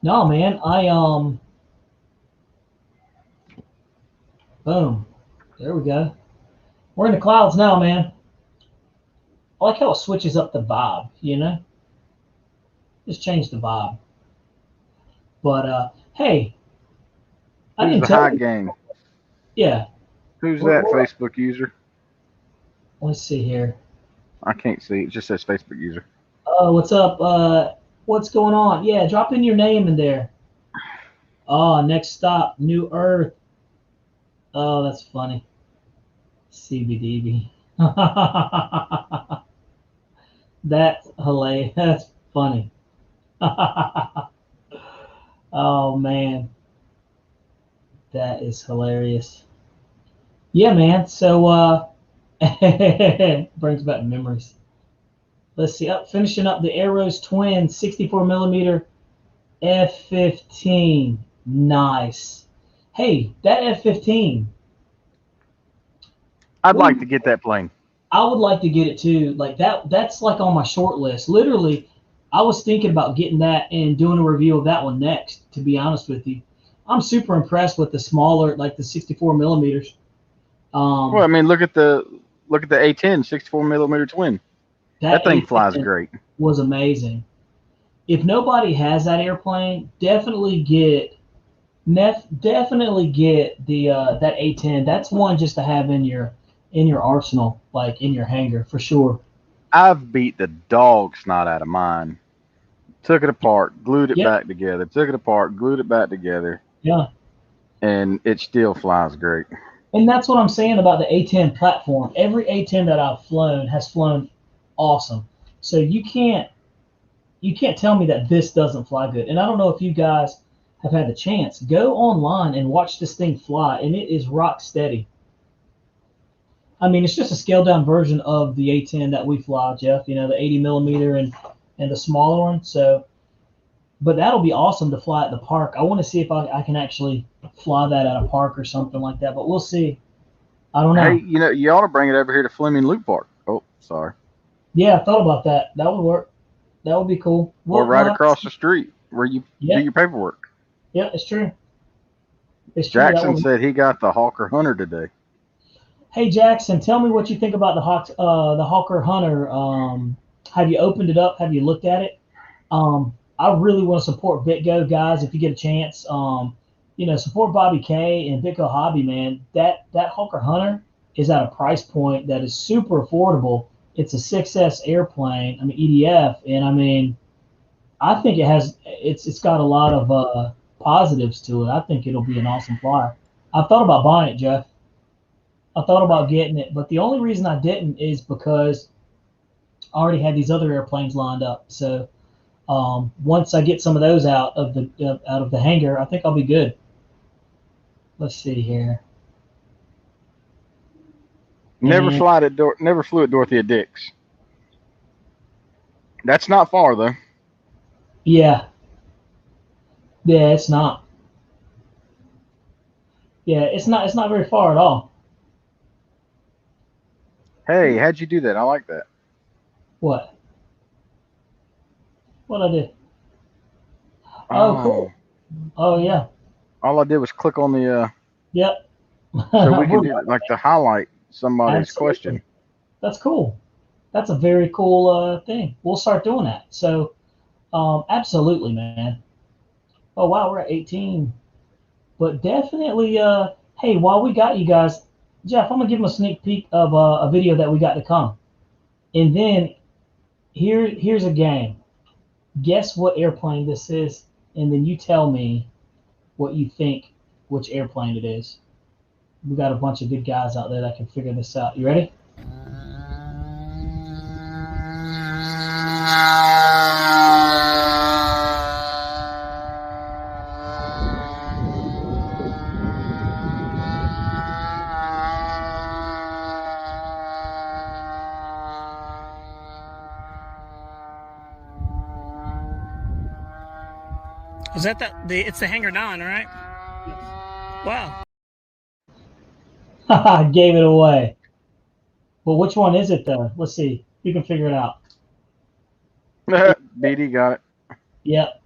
Speaker 1: no, man. Boom. There we go. We're in the clouds now, man. I like how it switches up the vibe. You know, just change the vibe. But hey, I
Speaker 2: Who's
Speaker 1: didn't
Speaker 2: the
Speaker 1: tell
Speaker 2: high
Speaker 1: you.
Speaker 2: gang?
Speaker 1: Yeah.
Speaker 2: Who's
Speaker 1: We're,
Speaker 2: that
Speaker 1: we're,
Speaker 2: Facebook user?
Speaker 1: let's see here.
Speaker 2: I can't see. It just says Facebook user.
Speaker 1: Oh, what's up? What's going on? Yeah, drop in your name in there. Oh, next stop, New Earth. Oh, that's funny. CBDB. That's hilarious. That's funny. Oh man, that is hilarious. Yeah, man. So brings back memories. Let's see. Up finishing up the Arrows Twin 64 millimeter F-15. Nice. Hey, that F-15.
Speaker 2: I'd
Speaker 1: What do
Speaker 2: like
Speaker 1: you,
Speaker 2: to get that plane.
Speaker 1: I would like to get it too. Like that's like on my short list. Literally, I was thinking about getting that and doing a review of that one next, to be honest with you. I'm super impressed with the smaller, like the 64 millimeters.
Speaker 2: Well, I
Speaker 1: Um,
Speaker 2: mean, look at the A10 64 millimeter twin.
Speaker 1: that
Speaker 2: That thing flies
Speaker 1: A10
Speaker 2: great.
Speaker 1: was amazing. If nobody has that airplane, definitely get the that A10. That's one just to have in your arsenal, like in your hangar for sure.
Speaker 2: I've beat the dog snot out of mine. Took it apart, glued it
Speaker 1: Yep.
Speaker 2: back together. Took it apart, glued it back together,
Speaker 1: Yeah.
Speaker 2: and it still flies great.
Speaker 1: And that's what I'm saying about the A10 platform. Every A10 that I've flown has flown awesome. So you can't tell me that this doesn't fly good. And I don't know if you guys have had the chance. Go online and watch this thing fly, and it is rock steady. I mean, it's just a scaled down version of the A10 that we fly, Jeff. You know, the 80 millimeter and the smaller one. So, but that'll be awesome to fly at the park. I want to see if I can actually fly that at a park or something like that. But we'll see. I don't
Speaker 2: Hey,
Speaker 1: know.
Speaker 2: you know, you ought to bring it over here to Fleming Loop Park. Oh, sorry.
Speaker 1: Yeah, I thought about that. That would work. That would be cool.
Speaker 2: Or
Speaker 1: Well,
Speaker 2: right across the street where you do
Speaker 1: yeah,
Speaker 2: your paperwork.
Speaker 1: yeah, it's true. It's true. That
Speaker 2: Jackson
Speaker 1: would.
Speaker 2: said he got the Hawker Hunter today.
Speaker 1: Hey Jackson, tell me what you think about the Hawker Hunter. Have you opened it up? Have you looked at it? I really want to support BitGo guys if you get a chance. Support Bobby K and BitGo Hobby, man. That Hawker Hunter is at a price point that is super affordable. It's a 6S airplane. I mean EDF, and I mean I think it's got a lot of positives to it. I think it'll be an awesome flyer. I thought about buying it, Jeff. I thought about getting it, but the only reason I didn't is because I already had these other airplanes lined up. So once I get some of those out of the hangar, I think I'll be good. Let's see here. And
Speaker 2: Never flew at Dorothea Dix. That's not far though.
Speaker 1: yeah, yeah, it's not. Yeah, it's not. It's not very far at all.
Speaker 2: Hey, how'd you do that? I like that.
Speaker 1: What? What I did? Oh, cool. Oh, yeah.
Speaker 2: All I did was click on the.
Speaker 1: Yep.
Speaker 2: So we can do like to highlight somebody's
Speaker 1: Absolutely.
Speaker 2: question.
Speaker 1: That's cool. That's a very cool thing. We'll start doing that. So, absolutely, man. Oh, wow, we're at 18. But definitely, hey, while we got you guys, Jeff, I'm gonna give them a sneak peek of a video that we got to come, and then here's a game. Guess what airplane this is, and then you tell me what you think, which airplane it is. We got a bunch of good guys out there that can figure this out. You ready?
Speaker 3: Is that it's the Hangar 9, right? Wow.
Speaker 1: Gave it away. Well, which one is it though? Let's see. You can figure it out.
Speaker 2: BD got it.
Speaker 1: Yep.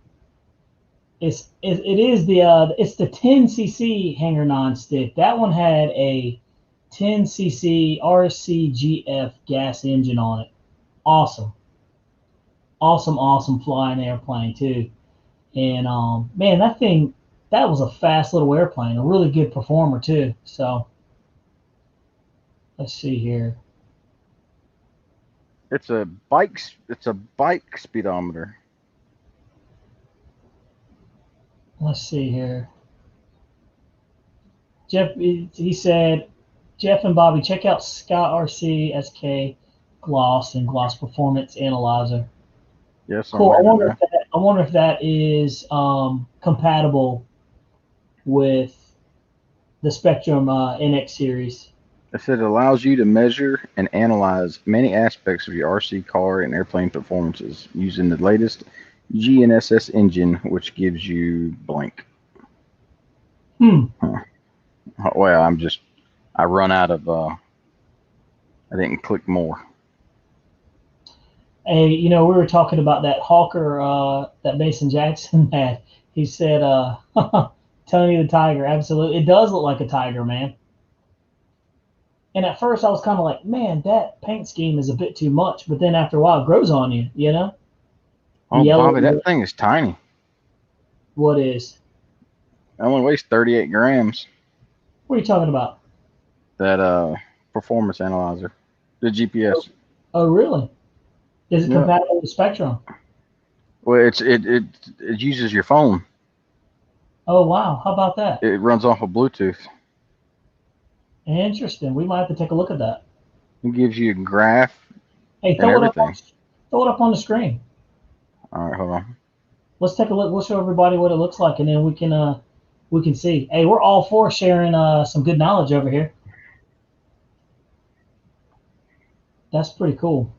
Speaker 1: It is the it's the 10cc Hangar 9 stick. That one had a 10cc RCGF gas engine on it. Awesome. Awesome flying airplane too. And man, that was a fast little airplane, a really good performer too. So let's see here.
Speaker 2: It's a bike speedometer.
Speaker 1: Let's see here. Jeff, he said, Jeff and Bobby, check out SkyRC SK Gloss and Gloss Performance Analyzer.
Speaker 2: Yes,
Speaker 1: cool. I wonder if that is compatible with the Spectrum NX series.
Speaker 2: It said it allows you to measure and analyze many aspects of your RC car and airplane performances using the latest GNSS engine, which gives you blank. Huh. Well, I run out of, I didn't click more.
Speaker 1: Hey, we were talking about that Hawker that Mason Jackson had. He said, Tony the Tiger, absolutely. It does look like a tiger, man. And at first I was kind of like, man, that paint scheme is a bit too much. But then after a while, it grows on you, you know?
Speaker 2: Oh, Bobby, that thing is tiny.
Speaker 1: What is?
Speaker 2: It only weighs 38 grams.
Speaker 1: What are you talking about?
Speaker 2: That performance analyzer, the GPS.
Speaker 1: Oh, really? Is it compatible with Spectrum?
Speaker 2: Well, it uses your phone.
Speaker 1: Oh, wow. How about that?
Speaker 2: It runs off of Bluetooth.
Speaker 1: Interesting. We might have to take a look at that.
Speaker 2: It gives you a graph.
Speaker 1: Hey, throw it up on the screen.
Speaker 2: All right, hold on.
Speaker 1: Let's take a look. We'll show everybody what it looks like, and then we can see. Hey, we're all for sharing some good knowledge over here. That's pretty cool.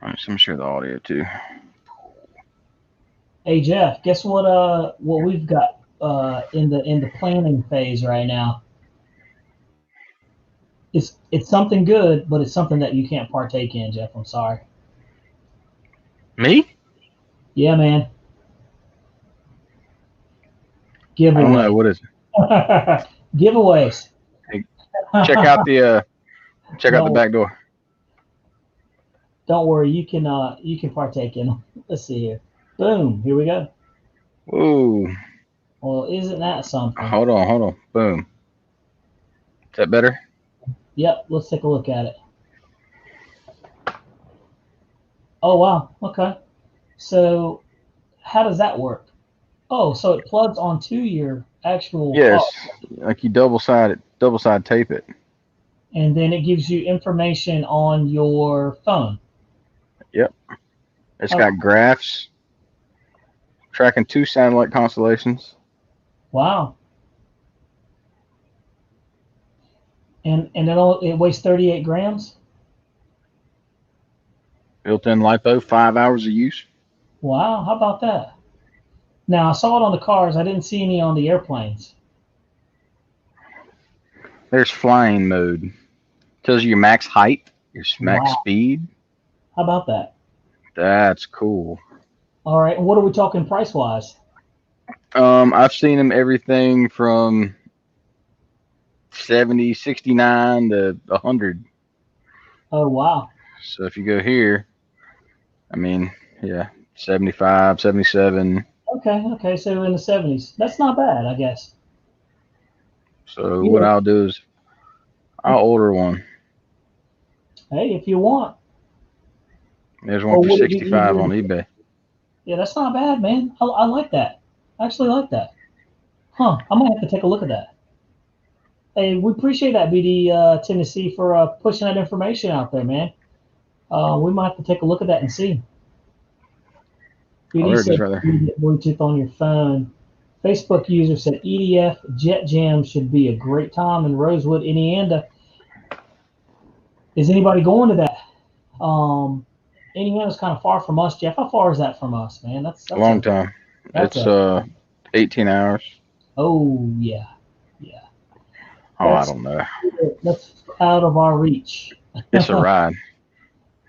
Speaker 2: All right, so I'm sure the audio too.
Speaker 1: Hey Jeff, guess what we've got in the planning phase right now? It's something good, but it's something that you can't partake in, Jeff. I'm sorry.
Speaker 2: Me?
Speaker 1: Yeah, man. Giveaway.
Speaker 2: I don't know, what is it?
Speaker 1: Giveaways.
Speaker 2: Hey, check out the back door.
Speaker 1: Don't worry, you can partake in them. Let's see here. Boom, here we go.
Speaker 2: Whoa.
Speaker 1: Well, isn't that something?
Speaker 2: Hold on. Boom. Is that better?
Speaker 1: Yep, let's take a look at it. Oh, wow. Okay. So how does that work? Oh, so it plugs onto your actual
Speaker 2: Yes, like you double side tape it.
Speaker 1: And then it gives you information on your phone.
Speaker 2: Yep. It's got graphs tracking 2 satellite constellations.
Speaker 1: Wow. And it weighs 38 grams?
Speaker 2: Built-in LiPo, 5 hours of use.
Speaker 1: Wow, how about that? Now, I saw it on the cars. I didn't see any on the airplanes.
Speaker 2: There's flying mode. Tells you your max height, your max
Speaker 1: Wow.
Speaker 2: speed.
Speaker 1: How about that?
Speaker 2: That's cool.
Speaker 1: All right. And what are we talking price wise?
Speaker 2: I've seen them everything from 70, 69 to 100.
Speaker 1: Oh, wow.
Speaker 2: So if you go here, I mean, yeah, 75, 77.
Speaker 1: Okay. So in the 70s. That's not bad, I guess.
Speaker 2: So what
Speaker 1: Yeah.
Speaker 2: I'll do is I'll order one.
Speaker 1: Hey, if you want.
Speaker 2: There's one
Speaker 1: Or
Speaker 2: for
Speaker 1: would it be
Speaker 2: 65
Speaker 1: easier
Speaker 2: on
Speaker 1: to,
Speaker 2: eBay.
Speaker 1: yeah, that's not bad, man. I like that. I actually like that. Huh. I might have to take a look at that. Hey, we appreciate that, BD Tennessee, for pushing that information out there, man. We might have to take a look at that and see.
Speaker 2: Oh,
Speaker 1: BD
Speaker 2: there it is
Speaker 1: said
Speaker 2: right there.
Speaker 1: you get Bluetooth on your phone. Facebook user said EDF Jet Jam should be a great time in Rosewood, Indiana. Is anybody going to that? Indiana's kind of far from us, Jeff. How far is that from us, man?
Speaker 2: A long time.
Speaker 1: That's
Speaker 2: It's
Speaker 1: a
Speaker 2: 18 hours.
Speaker 1: oh yeah, yeah.
Speaker 2: Oh, I
Speaker 1: That's
Speaker 2: don't know.
Speaker 1: that's out of our reach.
Speaker 2: It's a ride.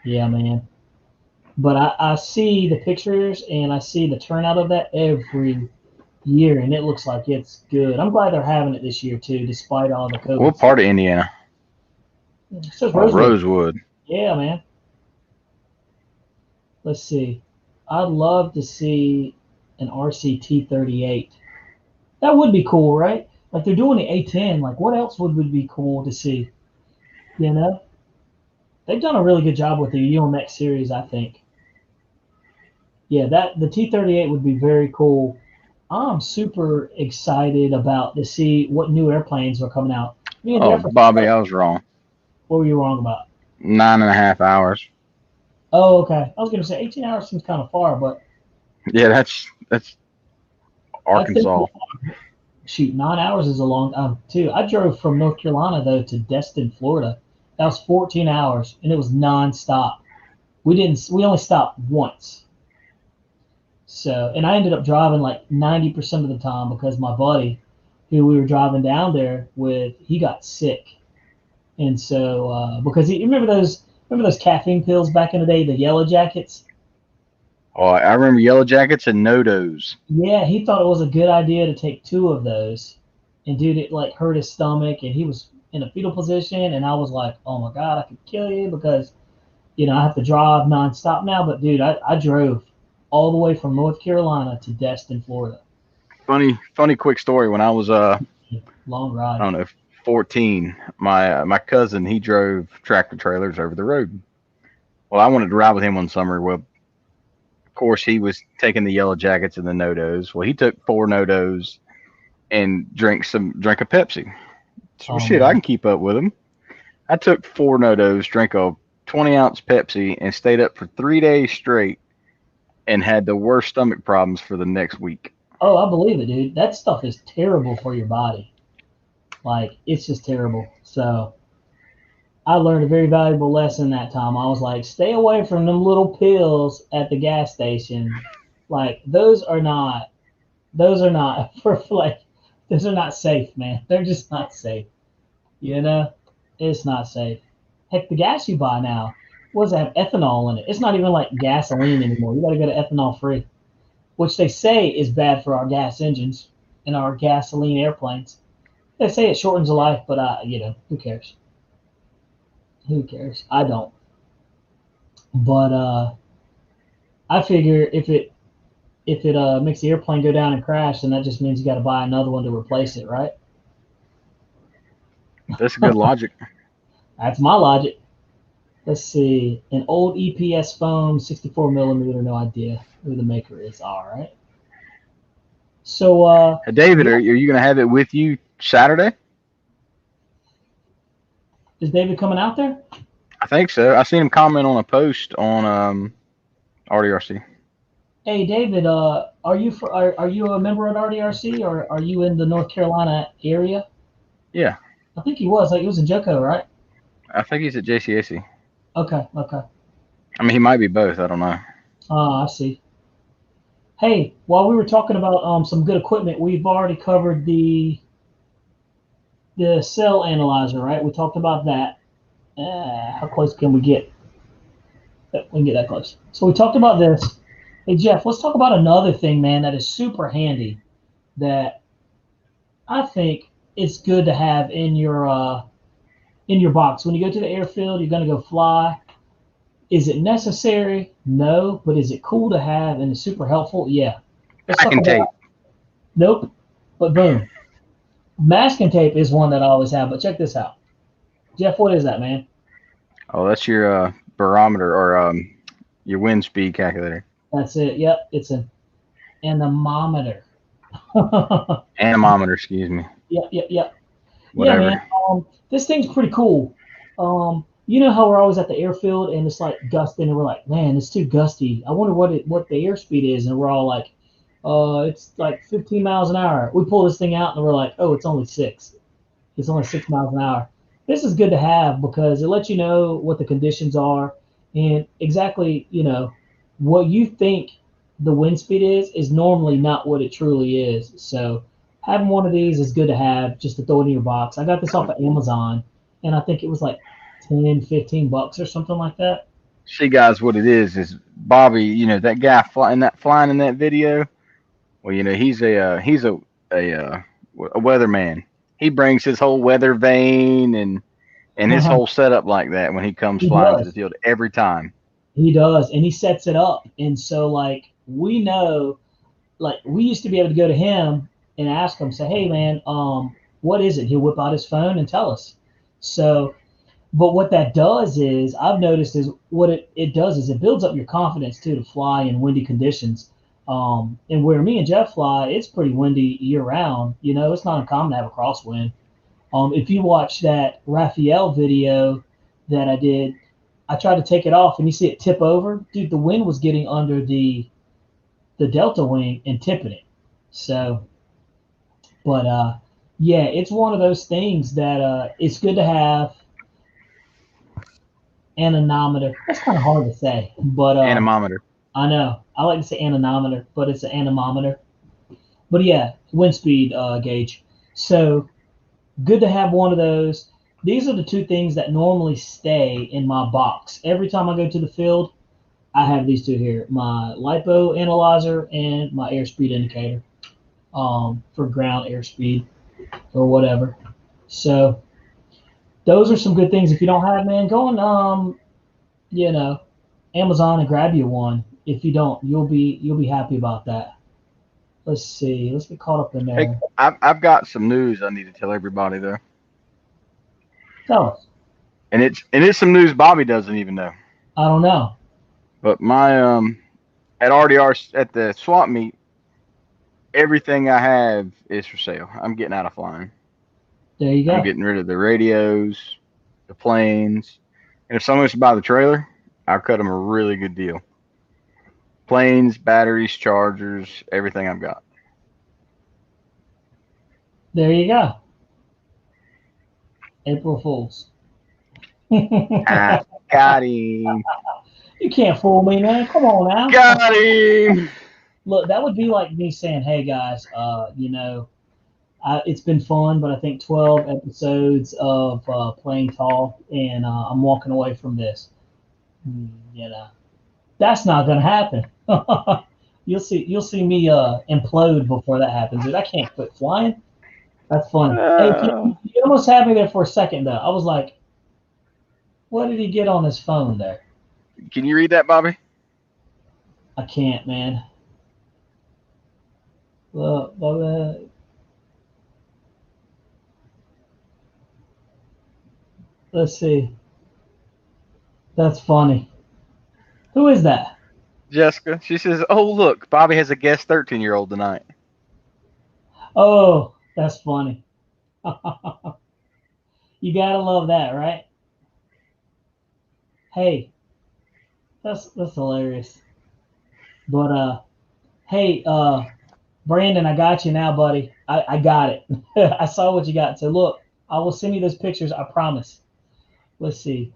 Speaker 1: Yeah, man. But I see the pictures and I see the turnout of that every year, and it looks like it's good. I'm glad they're having it this year too, despite all the COVID
Speaker 2: What
Speaker 1: stuff.
Speaker 2: part of Indiana?
Speaker 1: It says
Speaker 2: Oh,
Speaker 1: Rosewood.
Speaker 2: Rosewood.
Speaker 1: Yeah, man. Let's see. I'd love to see an RCT 38. That would be cool, right? Like they're doing the A10. Like what else would be cool to see? You know, they've done a really good job with the UMX series, I think. Yeah, that the T38 would be very cool. I'm super excited about to see what new airplanes are coming out. Me and
Speaker 2: Oh,
Speaker 1: Jeff are
Speaker 2: Bobby, I was wrong.
Speaker 1: what were you wrong about?
Speaker 2: 9.5 hours.
Speaker 1: Oh, okay. I was gonna say 18 hours seems kind of far, but
Speaker 2: Yeah, that's
Speaker 1: I think
Speaker 2: Arkansas.
Speaker 1: shoot, 9 hours is a long time too. I drove from North Carolina though to Destin, Florida. That was 14 hours, and it was nonstop. We only stopped once. So, and I ended up driving like 90% of the time because my buddy, who we were driving down there with, he got sick, and so because he remember those caffeine pills back in the day, the yellow jackets.
Speaker 2: Oh, I remember Yellow Jackets and No-Dos.
Speaker 1: Yeah, he thought it was a good idea to take two of those, and dude, it like hurt his stomach, and he was in a fetal position, and I was like, oh my god, I could kill you because I have to drive nonstop now. But dude, I drove all the way from North Carolina to Destin, Florida.
Speaker 2: Funny quick story. When I was
Speaker 1: Long
Speaker 2: I
Speaker 1: ride.
Speaker 2: don't know, 14, my cousin, he drove tractor trailers over the road. Well, I wanted to ride with him one summer. Well, of course, he was taking the Yellow Jackets and the No-Dos. Well, he took 4 No-Dos and drank a Pepsi. So, well,
Speaker 1: Oh
Speaker 2: shit, I
Speaker 1: man.
Speaker 2: can keep up with him. I took 4 No-Dos, drank a 20-ounce Pepsi, and stayed up for 3 days straight and had the worst stomach problems for the next week.
Speaker 1: Oh, I believe it, dude. That stuff is terrible for your body. Like it's just terrible. So I learned a very valuable lesson that time. I was like, stay away from them little pills at the gas station. Like those are not for like those are not safe, man. They're just not safe. You know? It's not safe. Heck, the gas you buy now, what does it have ethanol in it? It's not even like gasoline anymore. You gotta go to ethanol free, which they say is bad for our gas engines and our gasoline airplanes. They say it shortens the life, but who cares? Who cares? I don't. But I figure if it makes the airplane go down and crash, then that just means you got to buy another one to replace it, right?
Speaker 2: That's good logic.
Speaker 1: That's my logic. Let's see, an old EPS foam, 64 millimeter. No idea who the maker is. All right. So
Speaker 2: Hey, David,
Speaker 1: yeah,
Speaker 2: are you going to have it with you Saturday?
Speaker 1: is David coming out there?
Speaker 2: I think so. I seen him comment on a post on RDRC.
Speaker 1: Hey David, are you a member at RDRC or are you in the North Carolina area?
Speaker 2: Yeah,
Speaker 1: I think he was. Like he was in JoCo, right?
Speaker 2: I think he's at JCAC.
Speaker 1: Okay.
Speaker 2: I mean, he might be both. I don't know.
Speaker 1: I see. Hey, while we were talking about some good equipment, we've already covered the cell analyzer, right? We talked about that. How close can we get? We can get that close. So we talked about this. Hey, Jeff, let's talk about another thing, man, that is super handy that I think it's good to have in your box. When you go to the airfield, you're going to go fly. Is it necessary? No. But is it cool to have and it's super helpful? Yeah. Let's talk
Speaker 2: Packing
Speaker 1: about
Speaker 2: tape.
Speaker 1: Nope. But boom. Masking tape is one that I always have, but check this out. Jeff, what is that, man?
Speaker 2: Oh, that's your barometer or your wind speed calculator.
Speaker 1: That's it. Yep. It's an anemometer.
Speaker 2: Anemometer, excuse me.
Speaker 1: Yep.
Speaker 2: Whatever.
Speaker 1: Yeah, man. This thing's pretty cool. You know how we're always at the airfield and it's like gusting, and we're like, man, it's too gusty. I wonder what the airspeed is, and we're all like, it's like 15 miles an hour. We pull this thing out and we're like, oh, it's only 6. It's only 6 miles an hour. This is good to have because it lets you know what the conditions are and exactly, what you think the wind speed is normally not what it truly is. So having one of these is good to have just to throw it in your box. I got this off of Amazon and I think it was like 10, 15 bucks or something like that.
Speaker 2: See, guys, what it is Bobby. That guy flying in that video. Well, he's a weatherman. He brings his whole weather vane and his whole setup like that when he comes flying to the field every time.
Speaker 1: He does, and he sets it up. And so, like, we know, like, we used to be able to go to him and ask him, say, hey, man, what is it? He'll whip out his phone and tell us. So, but what that does is, I've noticed is what it does is it builds up your confidence, too, to fly in windy conditions. And where me and Jeff fly, it's pretty windy year round. It's not uncommon to have a crosswind. If you watch that Raphael video that I did, I tried to take it off and you see it tip over. Dude, the wind was getting under the delta wing and tipping it. So, but yeah, it's one of those things that it's good to have. Anemometer. That's kind of hard to say, but
Speaker 2: anemometer.
Speaker 1: I know. I like to say anemometer, but it's an anemometer. But yeah, wind speed gauge. So good to have one of those. These are the two things that normally stay in my box. Every time I go to the field, I have these two here. My LiPo analyzer and my airspeed indicator for ground airspeed or whatever. So those are some good things. If you don't have, man, go on Amazon and grab you one. If you don't, you'll be happy about that. Let's see. Let's get caught up in there.
Speaker 2: Hey, I've got some news I need to tell everybody though.
Speaker 1: Tell us.
Speaker 2: And it's some news Bobby doesn't even know.
Speaker 1: I don't know.
Speaker 2: But my at RDR at the swap meet, everything I have is for sale. I'm getting out of flying.
Speaker 1: There you go.
Speaker 2: I'm getting rid of the radios, the planes, and if someone wants to buy the trailer, I'll cut them a really good deal. Planes, batteries, chargers, everything I've got.
Speaker 1: There you go. April Fools.
Speaker 2: Got him.
Speaker 1: You can't fool me, man. Come on now.
Speaker 2: Got him.
Speaker 1: Look, that would be like me saying, hey, guys, it's been fun, but I think 12 episodes of playing tall, and I'm walking away from this. That's not going to happen. You'll see me implode before that happens. Dude, I can't quit flying. That's funny. Hey, you almost had me there for a second, though. I was like, what did he get on his phone there?
Speaker 2: Can you read that, Bobby?
Speaker 1: I can't, man. Let's see. That's funny. Who is that?
Speaker 2: Jessica. She says, oh, look, Bobby has a guest 13-year-old tonight.
Speaker 1: Oh, that's funny. You gotta love that, right? Hey, that's hilarious. But hey, Brandon, I got you now, buddy. I got it. I saw what you got. So look, I will send you those pictures. I promise. Let's see.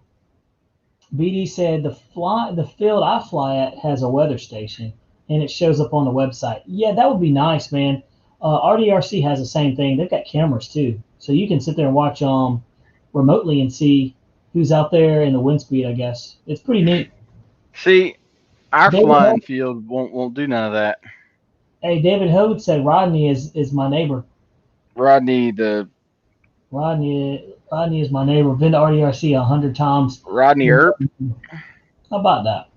Speaker 1: BD said the field I fly at has a weather station, and it shows up on the website. Yeah, that would be nice, man. RDRC has the same thing. They've got cameras too, so you can sit there and watch remotely and see who's out there in the wind speed, I guess. It's pretty neat.
Speaker 2: See, our
Speaker 1: David
Speaker 2: flying
Speaker 1: Hogue,
Speaker 2: field won't do none of that.
Speaker 1: hey, David Hogue said Rodney is my neighbor.
Speaker 2: Rodney
Speaker 1: Is my neighbor. Been to RDRC 100 times.
Speaker 2: Earp.
Speaker 1: How about that?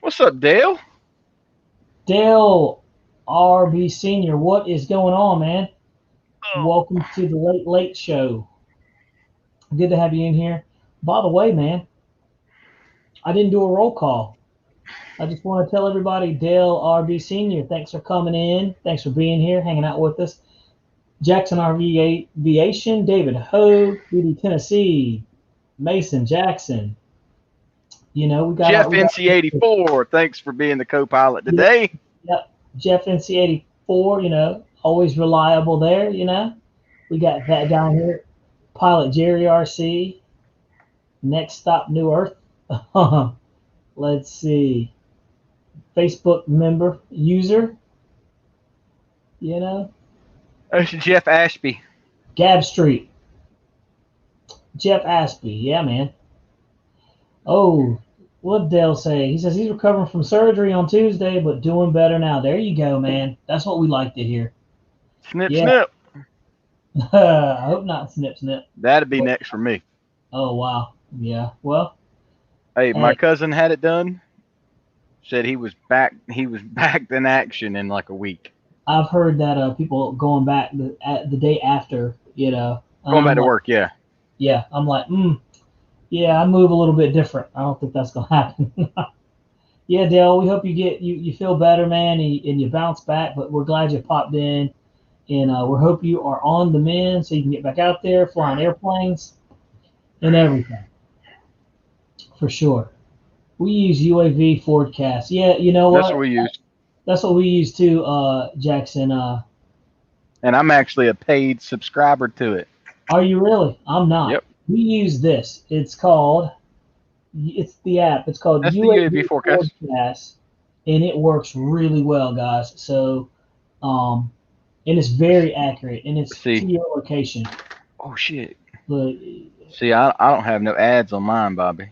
Speaker 2: What's up, Dale?
Speaker 1: Dale RB Senior, what is going on, man?
Speaker 2: Oh.
Speaker 1: Welcome to the Late Show. Good to have you in here. By the way, man, I didn't do a roll call. I just want to tell everybody, Dale RB Senior, thanks for coming in. Thanks for being here, hanging out with us. Jackson RV Aviation, David Hogue, BD Tennessee, Mason Jackson. We got
Speaker 2: Jeff NC84. Thanks for being the co-pilot today.
Speaker 1: Yep. Jeff NC84. Always reliable there. We got that down here. Pilot Jerry RC. Next stop, New Earth. Let's see. Facebook member user.
Speaker 2: That's Jeff Ashby.
Speaker 1: Gab Street. Jeff Ashby. Yeah, man. Oh, what did Dale say? He says he's recovering from surgery on Tuesday, but doing better now. There you go, man. That's what we like to hear.
Speaker 2: Snip, snip.
Speaker 1: I hope not snip, snip.
Speaker 2: That'd be next for me.
Speaker 1: Oh, wow. Yeah. Well.
Speaker 2: Hey, my cousin had it done. Said he was back in action in like a week.
Speaker 1: I've heard that people going back the day after,
Speaker 2: Going back to work, yeah.
Speaker 1: Yeah, I'm like, yeah, I move a little bit different. I don't think that's gonna happen. Yeah, Dale, we hope you feel better, man, and you bounce back. But we're glad you popped in, and we hope you are on the mend so you can get back out there flying airplanes and everything. For sure. We use UAV forecast. Yeah, you know what?
Speaker 2: That's what we use.
Speaker 1: That's what we use too, Jackson.
Speaker 2: And I'm actually a paid subscriber to it.
Speaker 1: Are you really? I'm not.
Speaker 2: Yep.
Speaker 1: We use this. It's the app. It's called
Speaker 2: UAV forecast,
Speaker 1: and it works really well, guys. So, and it's very accurate, and it's to your location.
Speaker 2: Oh shit!
Speaker 1: But,
Speaker 2: see, I don't have no ads on mine, Bobby.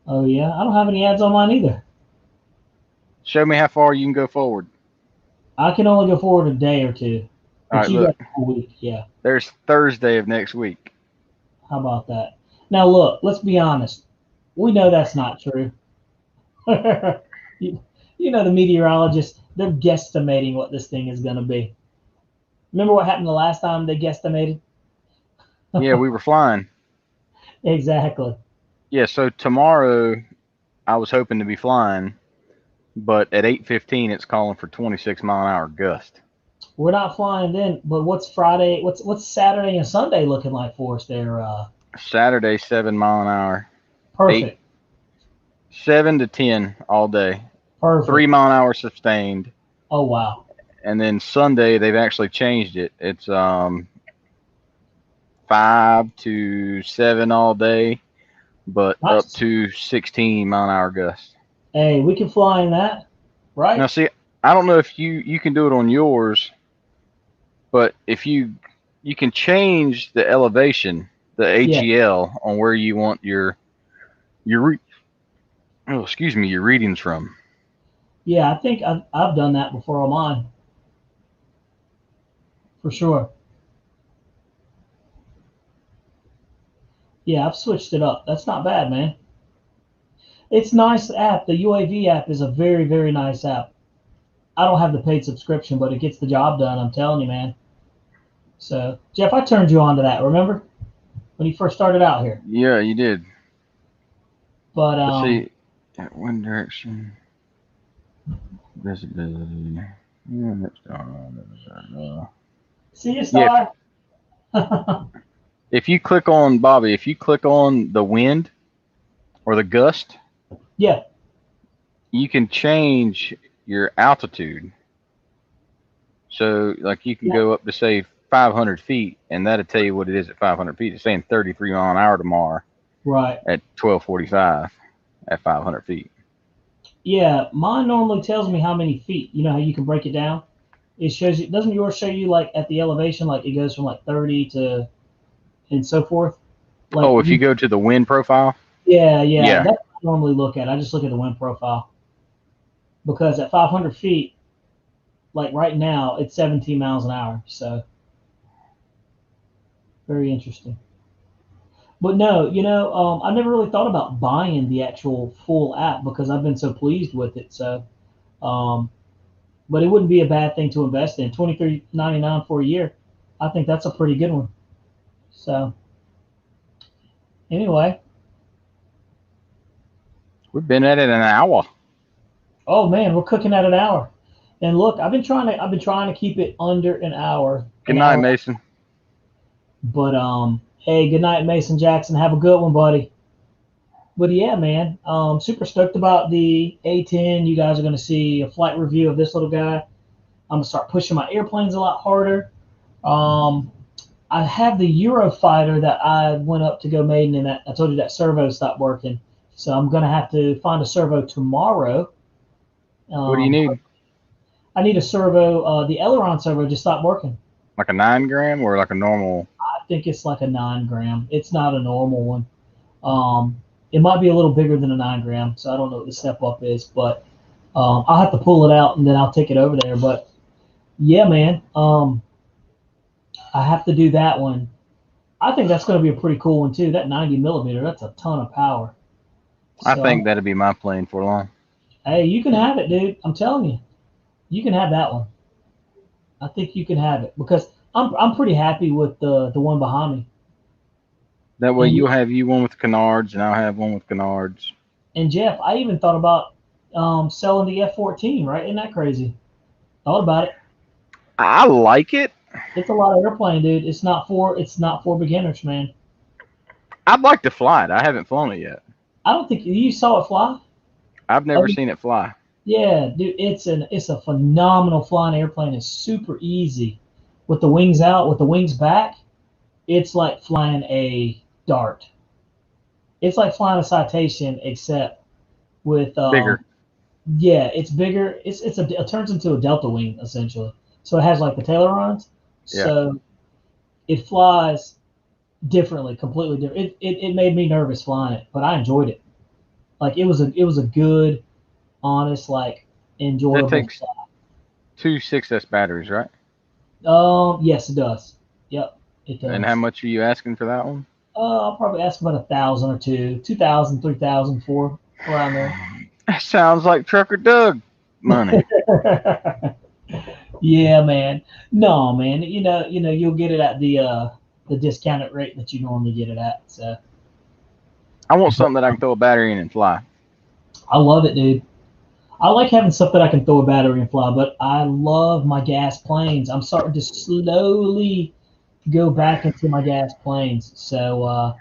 Speaker 1: Oh yeah, I don't have any ads on mine either.
Speaker 2: Show me how far you can go forward.
Speaker 1: I can only go forward a day or two.
Speaker 2: All right, look.
Speaker 1: A week, yeah.
Speaker 2: There's Thursday of next week.
Speaker 1: How about that? Now look, let's be honest. We know that's not true. you the meteorologists, they're guesstimating what this thing is going to be. Remember what happened the last time they guesstimated?
Speaker 2: Yeah, we were flying.
Speaker 1: Exactly.
Speaker 2: Yeah, so tomorrow I was hoping to be flying, but at 8:15 it's calling for 26-mile-an-hour gust. We're
Speaker 1: not flying then, but what's Friday? What's Saturday and Sunday looking like for us there?
Speaker 2: Saturday 7-mile-an-hour.
Speaker 1: Perfect.
Speaker 2: 7 to 10 all day.
Speaker 1: Perfect.
Speaker 2: 3-mile-an-hour sustained.
Speaker 1: Oh wow.
Speaker 2: And then Sunday they've actually changed it. It's 5 to 7 all day, but
Speaker 1: nice.
Speaker 2: Up to 16-mile-an-hour gusts.
Speaker 1: Hey, we can fly in that, right?
Speaker 2: Now see, I don't know if you can do it on yours, but if you can change the elevation, the HEL on where you want your readings from.
Speaker 1: Yeah, I think I've done that before on mine. For sure. Yeah, I've switched it up. That's not bad, man. It's a nice app. The UAV app is a very, very nice app. I don't have the paid subscription, but it gets the job done. I'm telling you, man. So, Jeff, I turned you on to that. Remember when you first started out here?
Speaker 2: Yeah, you did.
Speaker 1: But
Speaker 2: let's see, wind direction, visibility.
Speaker 1: See you, Star.
Speaker 2: Yeah. If you click on Bobby, if you click on the wind or the gust,
Speaker 1: yeah,
Speaker 2: you can change your altitude. So, like, you can go up to say 500 feet, and that'll tell you what it is at 500 feet. It's saying 33 mile an hour tomorrow.
Speaker 1: Right.
Speaker 2: At 12:45 at 500 feet.
Speaker 1: Yeah, mine normally tells me how many feet. You know how you can break it down? It shows you. Doesn't yours show you like at the elevation, like it goes from like 30 to and so forth? Like,
Speaker 2: oh, if you go to the wind profile?
Speaker 1: Yeah.
Speaker 2: Yeah.
Speaker 1: That's what I normally look at. I just look at the wind profile. Because at 500 feet, like right now, it's 17 miles an hour. So, very interesting. But no, I never really thought about buying the actual full app because I've been so pleased with it. So, um, but it wouldn't be a bad thing to invest in. $23.99 for a year. I think that's a pretty good one. So, anyway.
Speaker 2: We've been at it an hour.
Speaker 1: Oh man, we're cooking at an hour. And look, I've been trying to keep it under an hour.
Speaker 2: Good night, Mason.
Speaker 1: But hey, good night, Mason Jackson. Have a good one, buddy. But yeah, man, super stoked about the A10. You guys are going to see a flight review of this little guy. I'm going to start pushing my airplanes a lot harder. I have the Eurofighter that I went up to go Maiden, and I told you that servo stopped working. So I'm going to have to find a servo tomorrow.
Speaker 2: What do you need?
Speaker 1: I need a servo. The aileron servo just stopped working.
Speaker 2: Like a 9-gram or like a normal?
Speaker 1: I think it's like a 9-gram. It's not a normal one. It might be a little bigger than a 9-gram, so I don't know what the step up is, but I'll have to pull it out and then I'll take it over there. But yeah, man, I have to do that one. I think that's going to be a pretty cool one too. That 90 millimeter, that's a ton of power.
Speaker 2: I think that'd be my plane for long.
Speaker 1: Hey, you can have it, dude. I'm telling you, you can have that one. I think you can have it because I'm pretty happy with the one behind me.
Speaker 2: That way you'll have one with canards and I'll have one with canards.
Speaker 1: And Jeff, I even thought about selling the F-14, right? Isn't that crazy? Thought about it.
Speaker 2: I like it.
Speaker 1: It's a lot of airplane, dude. It's not for beginners, man.
Speaker 2: I'd like to fly it. I haven't flown it yet.
Speaker 1: I don't think you saw it fly.
Speaker 2: I've never seen it fly.
Speaker 1: Yeah, dude, it's a phenomenal flying airplane. It's super easy. With the wings out, with the wings back, it's like flying a dart. It's like flying a Citation, except with
Speaker 2: bigger.
Speaker 1: Yeah, it's bigger. It turns into a delta wing essentially. So it has like the ailerons.
Speaker 2: Yeah.
Speaker 1: So it flies differently, completely different. It made me nervous flying it, but I enjoyed it. Like it was a good, honest, like enjoyable.
Speaker 2: That takes 2 6S batteries, right?
Speaker 1: Yes, it does. Yep, it does.
Speaker 2: And how much are you asking for that one?
Speaker 1: I'll probably ask about 1,000 or 2,000, 3,000 for around there.
Speaker 2: That sounds like Trucker Doug money.
Speaker 1: Yeah, man. No, man. You'll get it at the discounted rate that you normally get it at. So
Speaker 2: I want something that I can throw a battery in and fly.
Speaker 1: I love it, dude. I like having stuff that I can throw a battery and fly, but I love my gas planes. I'm starting to slowly go back into my gas planes. So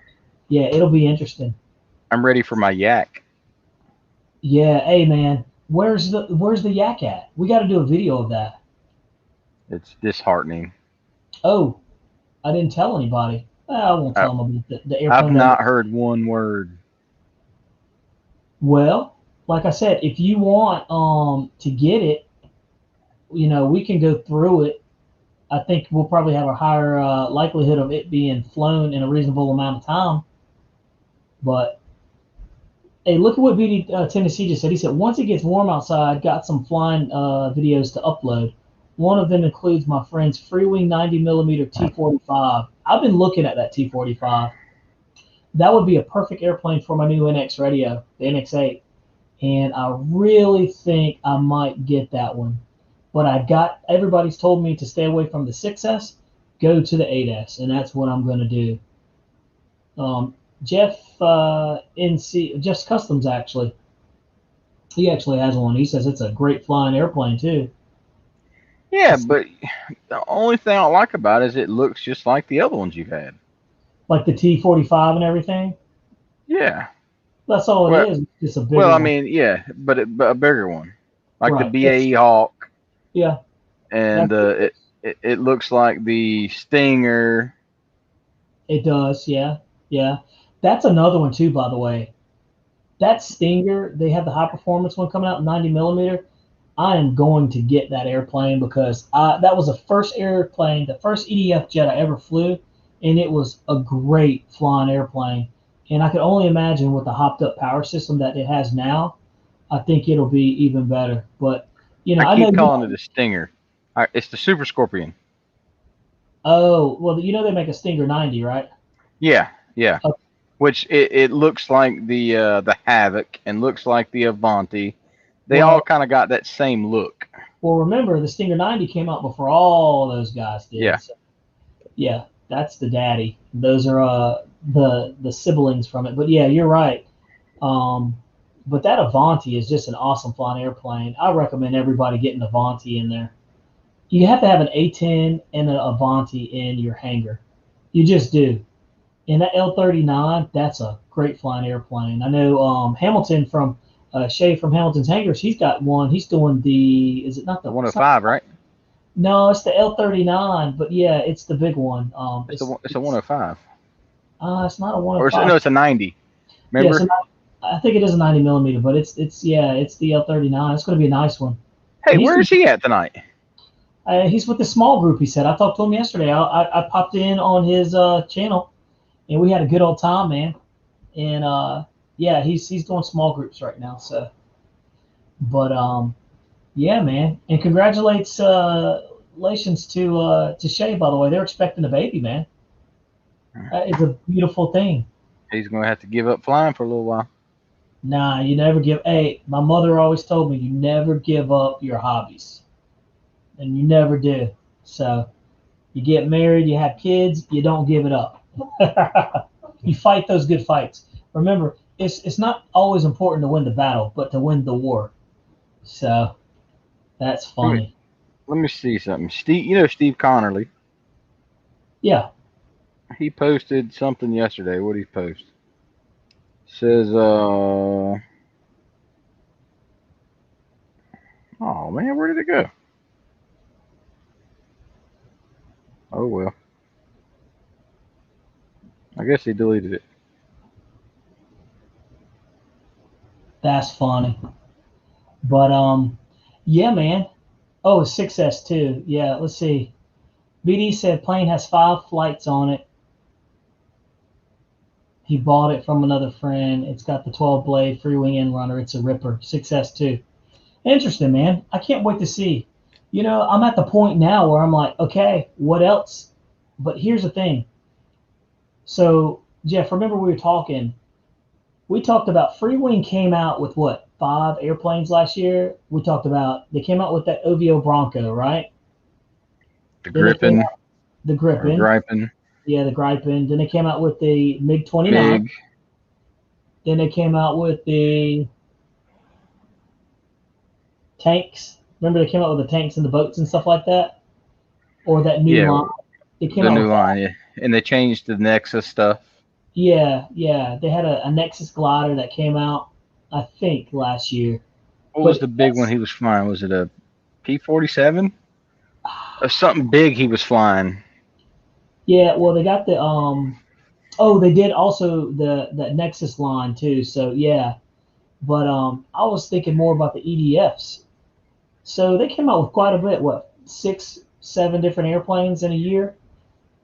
Speaker 1: yeah, it'll be interesting.
Speaker 2: I'm ready for my yak.
Speaker 1: Yeah, hey man, where's the yak at? We got to do a video of that.
Speaker 2: It's disheartening.
Speaker 1: Oh, I didn't tell anybody. I won't tell them about the airplane.
Speaker 2: I've not heard one word.
Speaker 1: Well, like I said, if you want to get it, we can go through it. I think we'll probably have a higher likelihood of it being flown in a reasonable amount of time. But hey, look at what Beauty Tennessee just said. He said, once it gets warm outside, got some flying videos to upload. One of them includes my friend's Freewing 90mm T45. I've been looking at that T45. That would be a perfect airplane for my new NX radio, the NX8. And I really think I might get that one. But everybody's told me to stay away from the 6S, go to the 8S, and that's what I'm going to do. Jeff's Customs, actually. He actually has one. He says it's a great flying airplane, too.
Speaker 2: Yeah, but the only thing I don't like about it is it looks just like the other ones you've had.
Speaker 1: Like the T45 and everything?
Speaker 2: Yeah.
Speaker 1: That's all it is. It's just a bigger one.
Speaker 2: I mean, yeah, but a bigger one. Like
Speaker 1: right.
Speaker 2: The BAE Hawk.
Speaker 1: Yeah.
Speaker 2: And it looks like the Stinger.
Speaker 1: It does, yeah. Yeah. That's another one, too, by the way. That Stinger, they have the high performance one coming out, 90mm. I am going to get that airplane because that was the first airplane, the first EDF jet I ever flew, and it was a great flying airplane. And I could only imagine with the hopped up power system that it has now, I think it'll be even better. But
Speaker 2: I
Speaker 1: I know
Speaker 2: keep
Speaker 1: you.
Speaker 2: calling it a Stinger. It's the Super Scorpion.
Speaker 1: Oh well, they make a Stinger 90, right?
Speaker 2: Yeah, yeah.
Speaker 1: Okay.
Speaker 2: Which it looks like the Havoc and looks like the Avanti. They all
Speaker 1: Well,
Speaker 2: kind of got that same look.
Speaker 1: remember the Stinger 90 came out before all those guys
Speaker 2: Yeah.
Speaker 1: did. So, yeah, that's the daddy. Those are the siblings from it. But yeah, you're right. Um, but that Avanti is just an awesome flying airplane. I recommend everybody getting Avanti in there. You have to have an A10 and an Avanti in your hangar. You just do. And that L-39, that's a great flying airplane. I know Hamilton from Shay from Hamilton's Hangars, he's got one. He's doing is it not
Speaker 2: The
Speaker 1: it's not,
Speaker 2: 105, right?
Speaker 1: no, it's the L-39, but yeah, it's the big one.
Speaker 2: It's a 105.
Speaker 1: It's not a
Speaker 2: Or no,
Speaker 1: 105.
Speaker 2: it's a 90.
Speaker 1: Yeah,
Speaker 2: Remember?
Speaker 1: I think it is a 90 millimeter, but it's the L-39. It's going to be a nice one.
Speaker 2: Hey,
Speaker 1: And
Speaker 2: where is he at tonight?
Speaker 1: he's with the small group. He said I talked to him yesterday. I popped in on his channel, and we had a good old time, man. And yeah, he's doing small groups right now. So, but yeah, man. And congratulations to Shay, by the way. They're expecting a baby, man. That is a beautiful thing.
Speaker 2: He's going to have to give up flying for a little while.
Speaker 1: Nah, you never give. Hey, my mother always told me you never give up your hobbies, and you never do. So you get married, you have kids, you don't give it up. You fight those good fights. Remember, it's not always important to win the battle, but to win the war. So that's funny.
Speaker 2: Let me see something. Steve Connerly.
Speaker 1: Yeah.
Speaker 2: He posted something yesterday. What did he post? Says, oh man, where did it go? Oh well. I guess he deleted it.
Speaker 1: That's funny. But yeah, man. Oh, 6S2. Yeah, let's see. BD said plane has 5 flights on it. He bought it from another friend. It's got the 12 blade Freewing end runner. It's a ripper. 6S2. Interesting, man. I can't wait to see. I'm at the point now where I'm like, okay, what else? But here's the thing. So, Jeff, remember we were talking. We talked about Freewing came out with what, 5 airplanes last year? We talked about they came out with that OVO Bronco, right?
Speaker 2: The Griffin.
Speaker 1: The Griffin.
Speaker 2: Gripen.
Speaker 1: Yeah, the Gripen. Then they came out with the MiG-29.
Speaker 2: MiG.
Speaker 1: Then they came out with the tanks. Remember they came out with the tanks and the boats and stuff like that? Or that new line? They came
Speaker 2: the
Speaker 1: out
Speaker 2: new
Speaker 1: with
Speaker 2: line, yeah. And they changed the Nexus stuff.
Speaker 1: Yeah. They had a Nexus glider that came out, I think, last year.
Speaker 2: What was the big one he was flying? Was it a P-47? Or something big he was flying.
Speaker 1: Yeah, well, they got the they did also the Nexus line too. So yeah, but I was thinking more about the EDFs. So they came out with quite a bit. What, 6, 7 different airplanes in a year,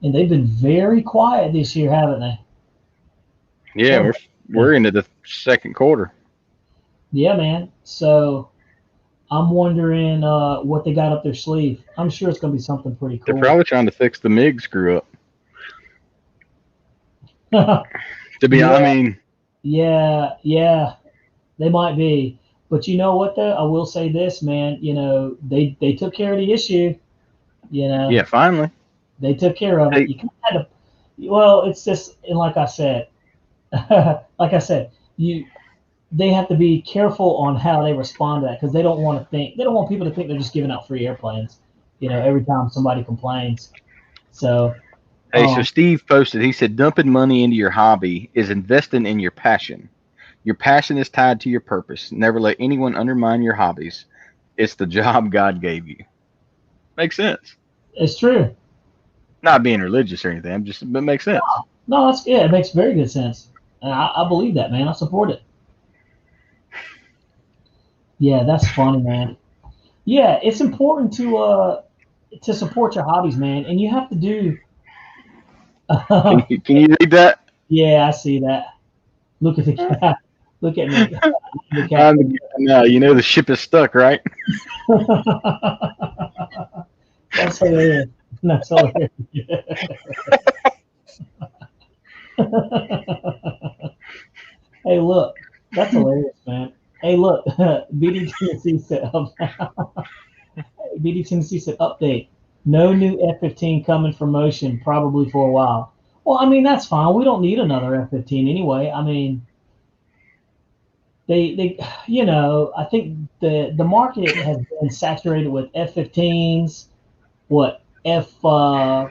Speaker 1: and they've been very quiet this year, haven't they?
Speaker 2: Yeah, we're into the second quarter.
Speaker 1: Yeah, man. So I'm wondering what they got up their sleeve. I'm sure it's going to be something pretty cool.
Speaker 2: They're probably trying to fix the MiG screw up. To be honest, I mean.
Speaker 1: Yeah, they might be. But you know what, though? I will say this, man. They took care of the issue.
Speaker 2: Yeah, finally.
Speaker 1: They took care of it. You kind of had to. Well, it's just like I said. They have to be careful on how they respond to that because they don't want people to think they're just giving out free airplanes. Every time somebody complains. So.
Speaker 2: Hey, so Steve posted, he said, dumping money into your hobby is investing in your passion. Your passion is tied to your purpose. Never let anyone undermine your hobbies. It's the job God gave you. Makes sense.
Speaker 1: It's true.
Speaker 2: Not being religious or anything, but it makes sense.
Speaker 1: No, it makes very good sense. And I believe that, man. I support it. Yeah, that's funny, man. Yeah, it's important to support your hobbies, man. And you have to do
Speaker 2: Can you read that?
Speaker 1: Yeah, I see that. Look at the cat. Look at me. The cat.
Speaker 2: I'm the guy now. You know the ship is stuck, right?
Speaker 1: That's hilarious. That's hilarious. Hey, look. That's hilarious, man. Hey, look. BD Tennessee said BD Tennessee said update. No new F-15 coming for motion probably for a while. Well, I mean that's fine. We don't need another F-15 anyway. I mean, they I think the market has been saturated with F-15s. What
Speaker 2: F-18s,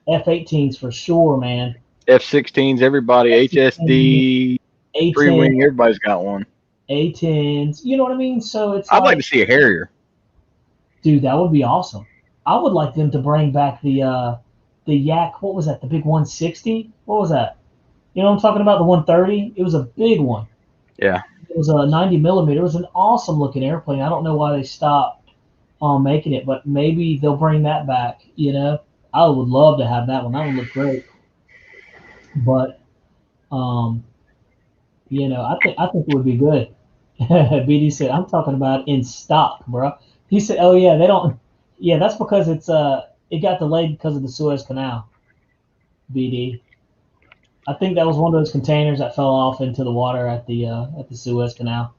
Speaker 1: F-18s for sure, man.
Speaker 2: F-16s, everybody, HSD,
Speaker 1: A-10,
Speaker 2: Freewing, everybody's got one.
Speaker 1: A-10s. You know what I mean? So it's
Speaker 2: I'd like
Speaker 1: like,
Speaker 2: to see a Harrier.
Speaker 1: dude, that would be awesome. I would like them to bring back the Yak. What was that? The big 160? What was that? You know what I'm talking about? The 130? It was a big one.
Speaker 2: Yeah.
Speaker 1: It was a 90 millimeter. It was an awesome looking airplane. I don't know why they stopped making it, but maybe they'll bring that back. I would love to have that one. That would look great. But um, I think it would be good. BD said, "I'm talking about in stock, bro." He said, "Oh yeah, they don't. Yeah, that's because it got delayed because of the Suez Canal." BD, I think that was one of those containers that fell off into the water at the Suez Canal.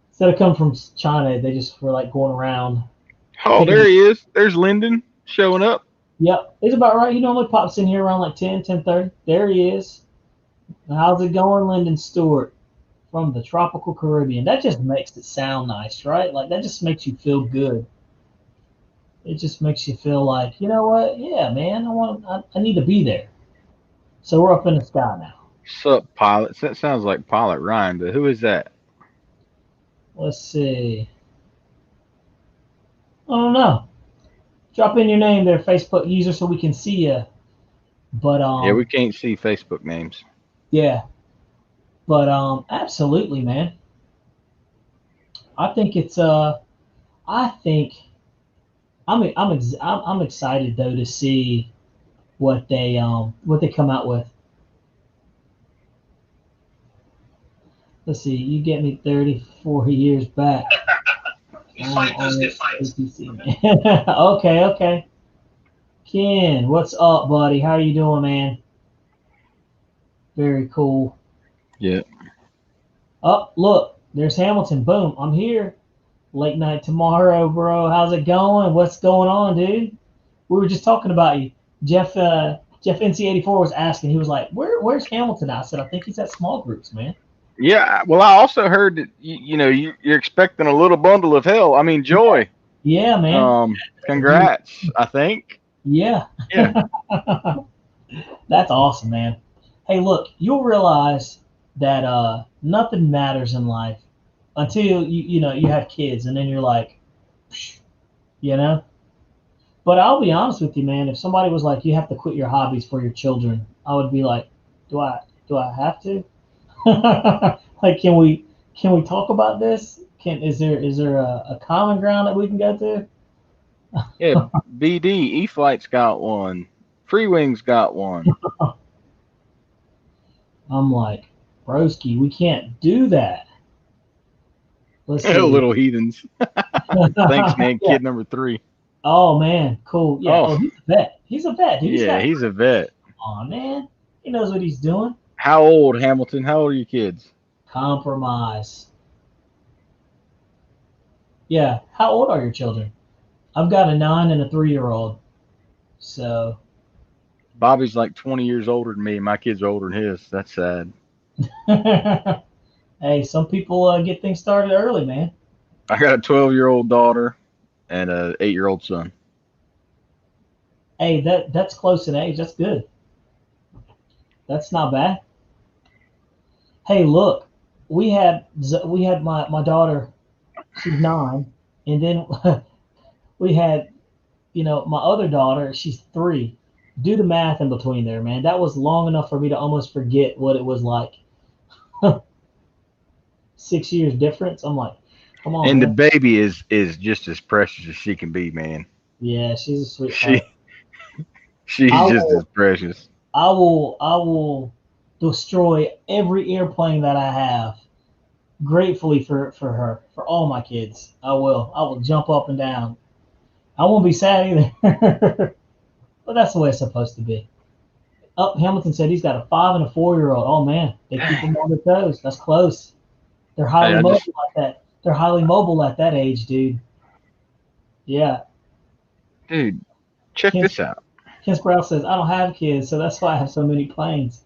Speaker 1: Instead of coming from China, they just were like going around.
Speaker 2: Oh, there he is. There's Lyndon showing up.
Speaker 1: Yep, it's about right. He normally pops in here around like 10:30. There he is. How's it going, Lyndon Stewart from the tropical Caribbean? That just makes it sound nice, right? Like that just makes you feel good. It just makes you feel like, you know what? Yeah, man, I need to be there. So we're up in the sky now.
Speaker 2: Sup, pilot? That sounds like Pilot Ryan, but who is that?
Speaker 1: Let's see. I don't know. Drop in your name there, Facebook user, so we can see you. But
Speaker 2: Yeah, we can't see Facebook names.
Speaker 1: yeah. But absolutely, man. I think it's I think I'm excited though to see what they come out with. Let's see. You get me 34 years back. Fight those good fights. Okay, okay. Ken, what's up, buddy? How you doing, man? Very cool.
Speaker 2: Yeah.
Speaker 1: Oh, look, there's Hamilton. Boom, I'm here. Late night tomorrow, bro. How's it going? What's going on, dude? We were just talking about you. Jeff NC84 was asking. He was like, "Where's Hamilton?" I said, "I think he's at small groups, man."
Speaker 2: Yeah. Well, I also heard that you're expecting a little bundle of hell. I mean, joy.
Speaker 1: Yeah, man.
Speaker 2: Congrats. I think.
Speaker 1: Yeah.
Speaker 2: Yeah.
Speaker 1: That's awesome, man. Hey, look, you'll realize that nothing matters in life until you have kids, and then you're like, you know. But I'll be honest with you, man. If somebody was like, you have to quit your hobbies for your children, I would be like, do I have to? Like, can we talk about this? Is there a common ground that we can go to?
Speaker 2: Yeah. BD E-Flight's got one. Freewing's got one.
Speaker 1: I'm like, broski, we can't do that. Let's see.
Speaker 2: Little heathens. Thanks, man.
Speaker 1: Yeah.
Speaker 2: Kid number 3.
Speaker 1: Oh man, cool. Yeah.
Speaker 2: Oh.
Speaker 1: He's a vet. He's a vet. Dude.
Speaker 2: Yeah, he's a vet.
Speaker 1: Oh man, he knows what he's doing.
Speaker 2: How old, Hamilton? How old are your kids?
Speaker 1: Compromise. Yeah. How old are your children? I've got a 9 and a 3-year-old. So.
Speaker 2: Bobby's like 20 years older than me. My kids are older than his. That's sad.
Speaker 1: Hey, some people get things started early, man.
Speaker 2: I got a 12-year-old daughter and a 8-year-old son.
Speaker 1: Hey, that's close in age. That's good. That's not bad. Hey, look, we had my daughter. She's 9, and then we had my other daughter. She's 3. Do the math in between there, man. That was long enough for me to almost forget what it was like. 6 years difference. I'm like, come on.
Speaker 2: And
Speaker 1: man.
Speaker 2: the baby is just as precious as she can be, man.
Speaker 1: Yeah, she's a sweetheart.
Speaker 2: She's just as precious.
Speaker 1: I will destroy every airplane that I have. Gratefully for her, for all my kids. I will jump up and down. I won't be sad either. But that's the way it's supposed to be. Oh, Hamilton said he's got a 5 and a 4-year-old. Oh man, they keep them on their toes. That's close. They're highly mobile like that. They're highly mobile at that age, dude. Yeah.
Speaker 2: Dude, check this out.
Speaker 1: Ken Sprouse says, I don't have kids, so that's why I have so many planes.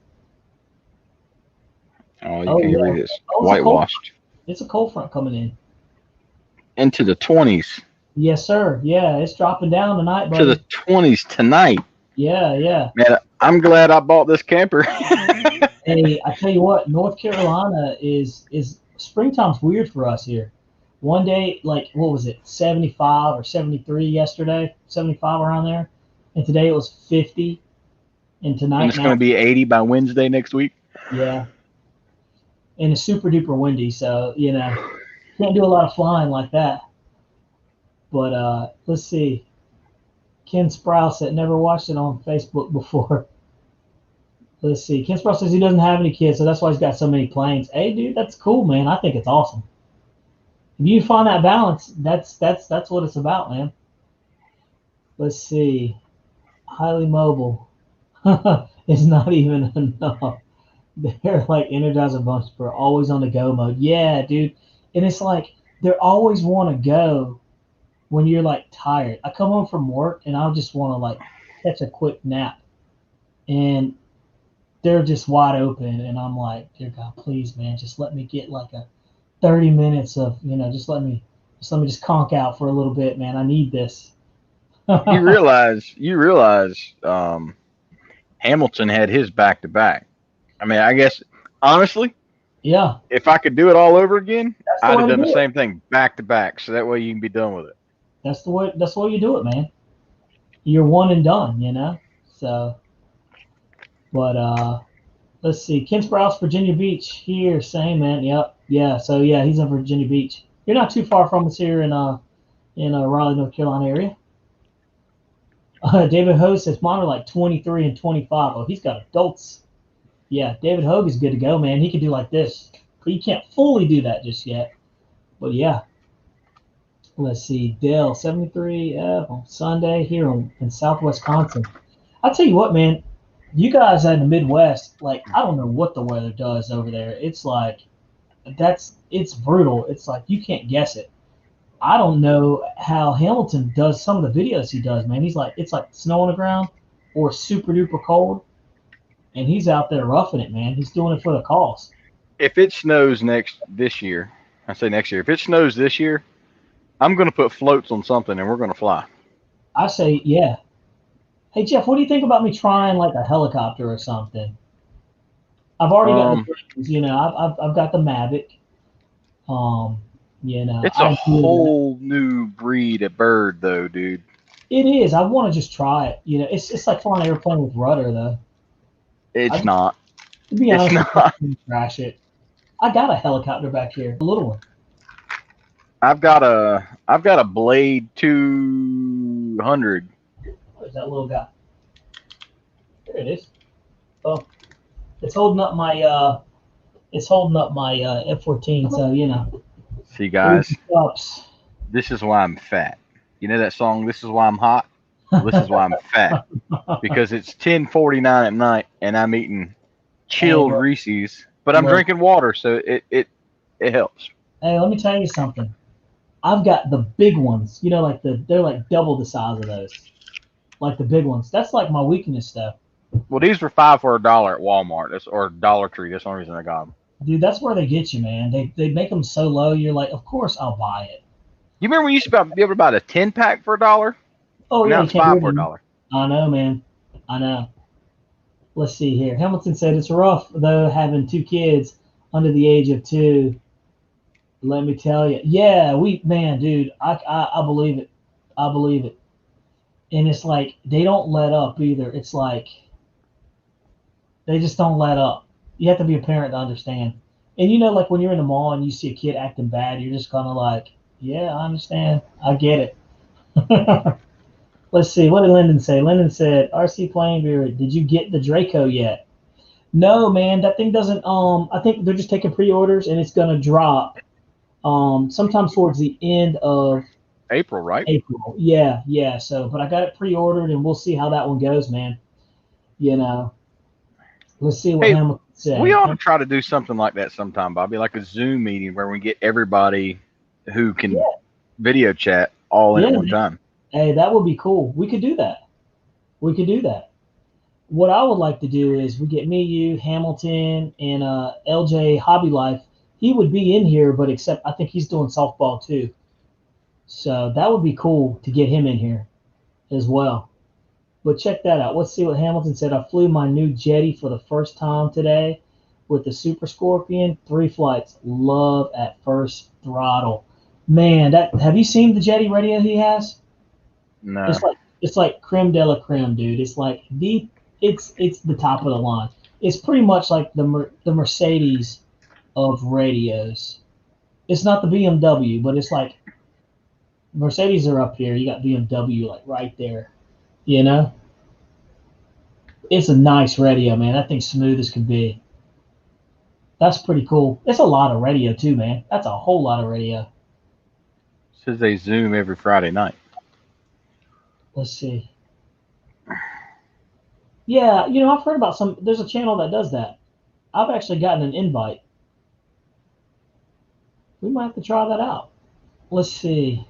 Speaker 2: Oh, you can't read this. Whitewashed.
Speaker 1: It's a cold front coming in.
Speaker 2: Into the 20s.
Speaker 1: Yes, sir. Yeah, it's dropping down tonight, buddy.
Speaker 2: To the 20s tonight.
Speaker 1: Yeah.
Speaker 2: Man, I'm glad I bought this camper.
Speaker 1: Hey, I tell you what, North Carolina is springtime's weird for us here. One day, like, what was it, 75 or 73 yesterday, 75 around there, and today it was 50, and tonight
Speaker 2: it's going to be 80 by Wednesday next week.
Speaker 1: Yeah, and it's super duper windy, so can't do a lot of flying like that. But let's see. Ken Sprouse said never watched it on Facebook before. Let's see. Ken Sprouse says he doesn't have any kids, so that's why he's got so many planes. Hey, dude, that's cool, man. I think it's awesome. If you find that balance, that's what it's about, man. Let's see. Highly mobile. It's not even enough. They're like Energizer Bunch for always on the go mode. Yeah, dude. And it's like they always want to go when you're like tired. I come home from work and I'll just want to like catch a quick nap. And they're just wide open, and I'm like, dear God, please, man, just let me get like a 30 minutes of, just let me conk out for a little bit, man. I need this.
Speaker 2: You realize Hamilton had his back-to-back. I mean, I guess, honestly,
Speaker 1: yeah,
Speaker 2: if I could do it all over again, I'd have done the same thing back-to-back, so that way you can be done with it.
Speaker 1: That's the way you do it, man. You're one and done, so... But let's see. Ken Sprouse, Virginia Beach here. Same, man. Yep. Yeah. So yeah, he's in Virginia Beach. You're not too far from us here in Raleigh, North Carolina area. David Hogue says mine are like 23 and 25. Oh, he's got adults. Yeah, David Hogue is good to go, man. He can do like this. But you can't fully do that just yet. But yeah. Let's see. Dale 73 on Sunday here in Southwest Wisconsin. I tell you what, man. You guys in the Midwest, like, I don't know what the weather does over there. It's like, it's brutal. It's like, you can't guess it. I don't know how Hamilton does some of the videos he does, man. He's like, it's like snow on the ground or super duper cold. And he's out there roughing it, man. He's doing it for the cause.
Speaker 2: If it snows this year, I say next year, if it snows this year, I'm going to put floats on something and we're going to fly.
Speaker 1: I say, yeah. Hey, Jeff, what do you think about me trying like a helicopter or something? I've already got the things, I've got the Mavic.
Speaker 2: It's a whole new breed of bird, though, dude.
Speaker 1: It is. I want to just try it. It's like flying an airplane with rudder, though.
Speaker 2: It's not.
Speaker 1: To be honest, I'm gonna crash it. I got a helicopter back here, a little one.
Speaker 2: I've got a Blade 200.
Speaker 1: Where's that little guy? There it is. Oh, it's holding up my F-14. So
Speaker 2: See, guys, this is why I'm fat. You know that song? This is why I'm hot. Well, this is why I'm fat, because it's 10:49 at night and I'm eating chilled Reese's, but I'm drinking water, so it helps.
Speaker 1: Hey, let me tell you something. I've got the big ones. They're like double the size of those. Like the big ones. That's like my weakness stuff.
Speaker 2: Well, these were $5 for $1 at Walmart. Or Dollar Tree. That's the only reason I got them.
Speaker 1: Dude, that's where they get you, man. They make them so low. You're like, of course I'll buy it.
Speaker 2: You remember we used to be able to buy a 10-pack for $1?
Speaker 1: Oh, yeah.
Speaker 2: Now it's $5 for $1.
Speaker 1: I know, man. I know. Let's see here. Hamilton said it's rough, though, having 2 kids under the age of 2. Let me tell you. Yeah, dude, I believe it. I believe it. And it's like they don't let up either. It's like they just don't let up. You have to be a parent to understand. And like when you're in the mall and you see a kid acting bad, you're just kind of like, yeah, I understand. I get it. Let's see. What did Lyndon say? Lyndon said, RCPlanereviewer, did you get the Draco yet? No, man. That thing doesn't. I think they're just taking pre-orders, and it's gonna drop. Sometime towards the end of
Speaker 2: April, right?
Speaker 1: April. Yeah. So, but I got it pre-ordered, and we'll see how that one goes, man. You know, let's see what Hamilton said.
Speaker 2: We ought to try to do something like that sometime, Bobby, like a Zoom meeting where we get everybody who can video chat all in at one time.
Speaker 1: Hey, that would be cool. We could do that. What I would like to do is we get me, you, Hamilton, and LJ Hobby Life. He would be in here, but except I think he's doing softball too. So that would be cool to get him in here as well. But check that out. Let's see what Hamilton said. I flew my new Jetty for the first time today with the Super Scorpion. 3 flights. Love at first throttle. Man, have you seen the Jetty radio he has?
Speaker 2: No.
Speaker 1: It's like creme de la creme, dude. It's like it's the top of the line. It's pretty much like the Mercedes of radios. It's not the BMW, but it's like Mercedes are up here. You got BMW like right there. You know? It's a nice radio, man. That thing's smooth as can be. That's pretty cool. It's a lot of radio too, man. That's a whole lot of radio.
Speaker 2: Says they Zoom every Friday night.
Speaker 1: Let's see. Yeah, I've heard about there's a channel that does that. I've actually gotten an invite. We might have to try that out. Let's see.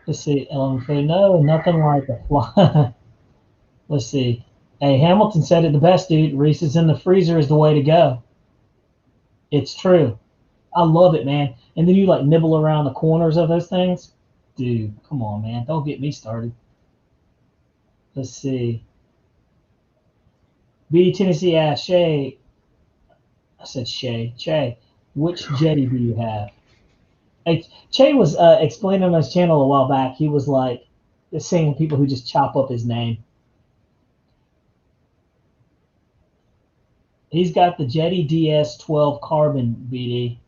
Speaker 1: No, nothing like a fly. Let's see. Hey, Hamilton said it the best, dude. Reese's in the freezer is the way to go. It's true. I love it, man. And then you like nibble around the corners of those things. Dude, come on, man. Don't get me started. Let's see. BD Tennessee asked Shay. I said Shay. Che, which Jetty do you have? Che was explaining on his channel a while back. He was like saying people who just chop up his name. He's got the Jetty DS12 Carbon BD.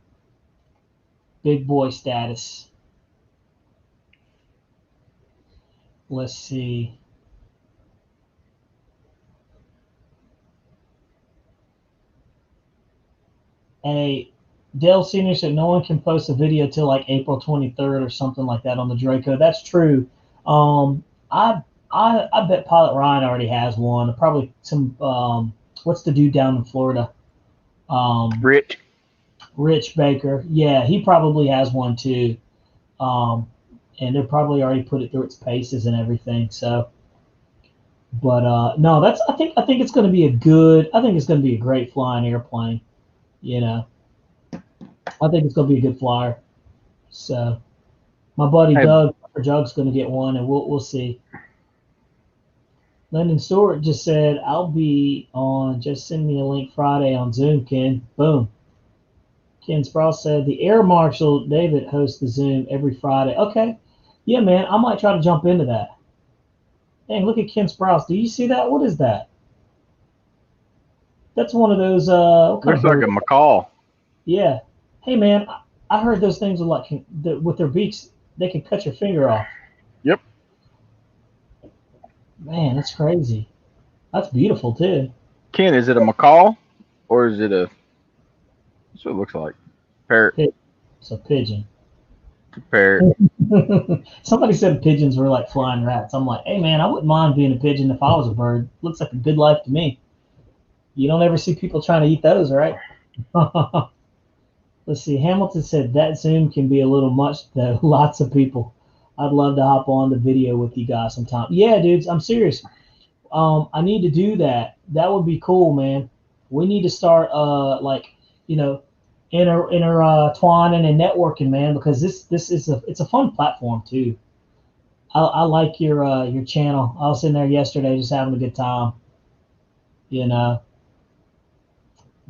Speaker 1: Big boy status. Let's see. Dale Senior said no one can post a video till like April 23rd or something like that on the Draco. That's true. I bet Pilot Ryan already has one. Probably some. What's the dude down in Florida? Rich Baker. Yeah, he probably has one too. And they're probably already put it through its paces and everything. So, but no, I think it's going to be a great flying airplane. I think it's going to be a good flyer. So, my buddy Doug's going to get one, and we'll see. Lyndon Stewart just said, "I'll be on. Just send me a link Friday on Zoom, Ken." Boom. Ken Sprouse said, "The Air Marshal David hosts the Zoom every Friday." Okay. Yeah, man, I might try to jump into that. Dang, look at Ken Sprouse. Do you see that? What is that? That's one of those.
Speaker 2: Looks like a macaw.
Speaker 1: Yeah. Hey, man, I heard those things are like with their beaks, they can cut your finger off.
Speaker 2: Yep.
Speaker 1: Man, that's crazy. That's beautiful too.
Speaker 2: Ken, is it a macaw or is it a? That's what it looks like. Parrot.
Speaker 1: It's a pigeon.
Speaker 2: Parrot.
Speaker 1: Somebody said pigeons were like flying rats. I'm like, hey man, I wouldn't mind being a pigeon if I was a bird. Looks like a good life to me. You don't ever see people trying to eat those, right? Let's see. Hamilton said that Zoom can be a little much though. Lots of people. I'd love to hop on the video with you guys sometime. Yeah, dudes, I'm serious. I need to do that. That would be cool, man. We need to start intertwining and networking, man, because this is it's a fun platform too. I like your channel. I was in there yesterday just having a good time.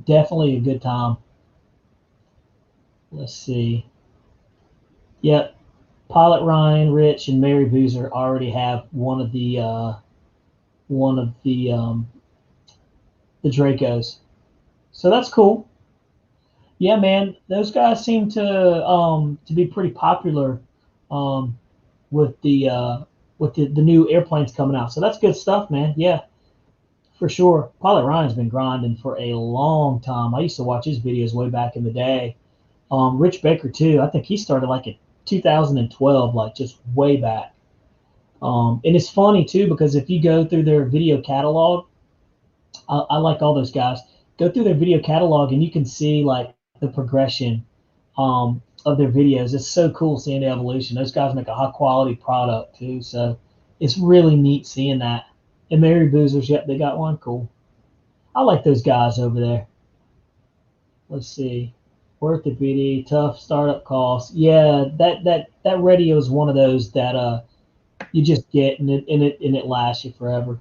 Speaker 1: Definitely a good time. Let's see. Yep. Pilot Ryan, Rich, and Mary Boozer already have one of the Dracos. So that's cool. Yeah, man, those guys seem to be pretty popular with the with the new airplanes coming out. So that's good stuff, man. Yeah, for sure. Pilot Ryan's been grinding for a long time. I used to watch his videos way back in the day. Rich Baker too. I think he started like in 2012, like just way back. And it's funny too because if you go through their video catalog, I like all those guys. Go through their video catalog and you can see like the progression of their videos. It's so cool seeing the evolution. Those guys make a high quality product too, so it's really neat seeing that. And Mary Boozers, yep, they got one. Cool. I like those guys over there. Let's see. Worth the BD, tough startup costs. Yeah, that radio is one of those that you just get and it lasts you forever.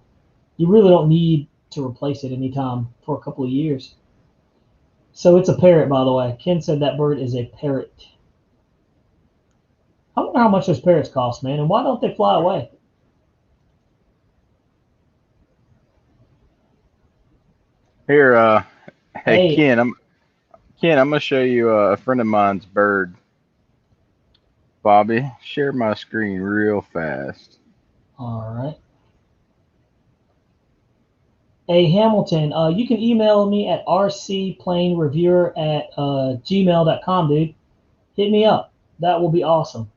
Speaker 1: You really don't need to replace it anytime for a couple of years. So it's a parrot, by the way. Ken said that bird is a parrot. I wonder how much those parrots cost, man, and why don't they fly away?
Speaker 2: Here, hey Ken, I'm gonna show you a friend of mine's bird. Bobby, share my screen real fast.
Speaker 1: All right. Hey Hamilton, you can email me at rcplanereviewer@gmail.com, dude. Hit me up. That will be awesome.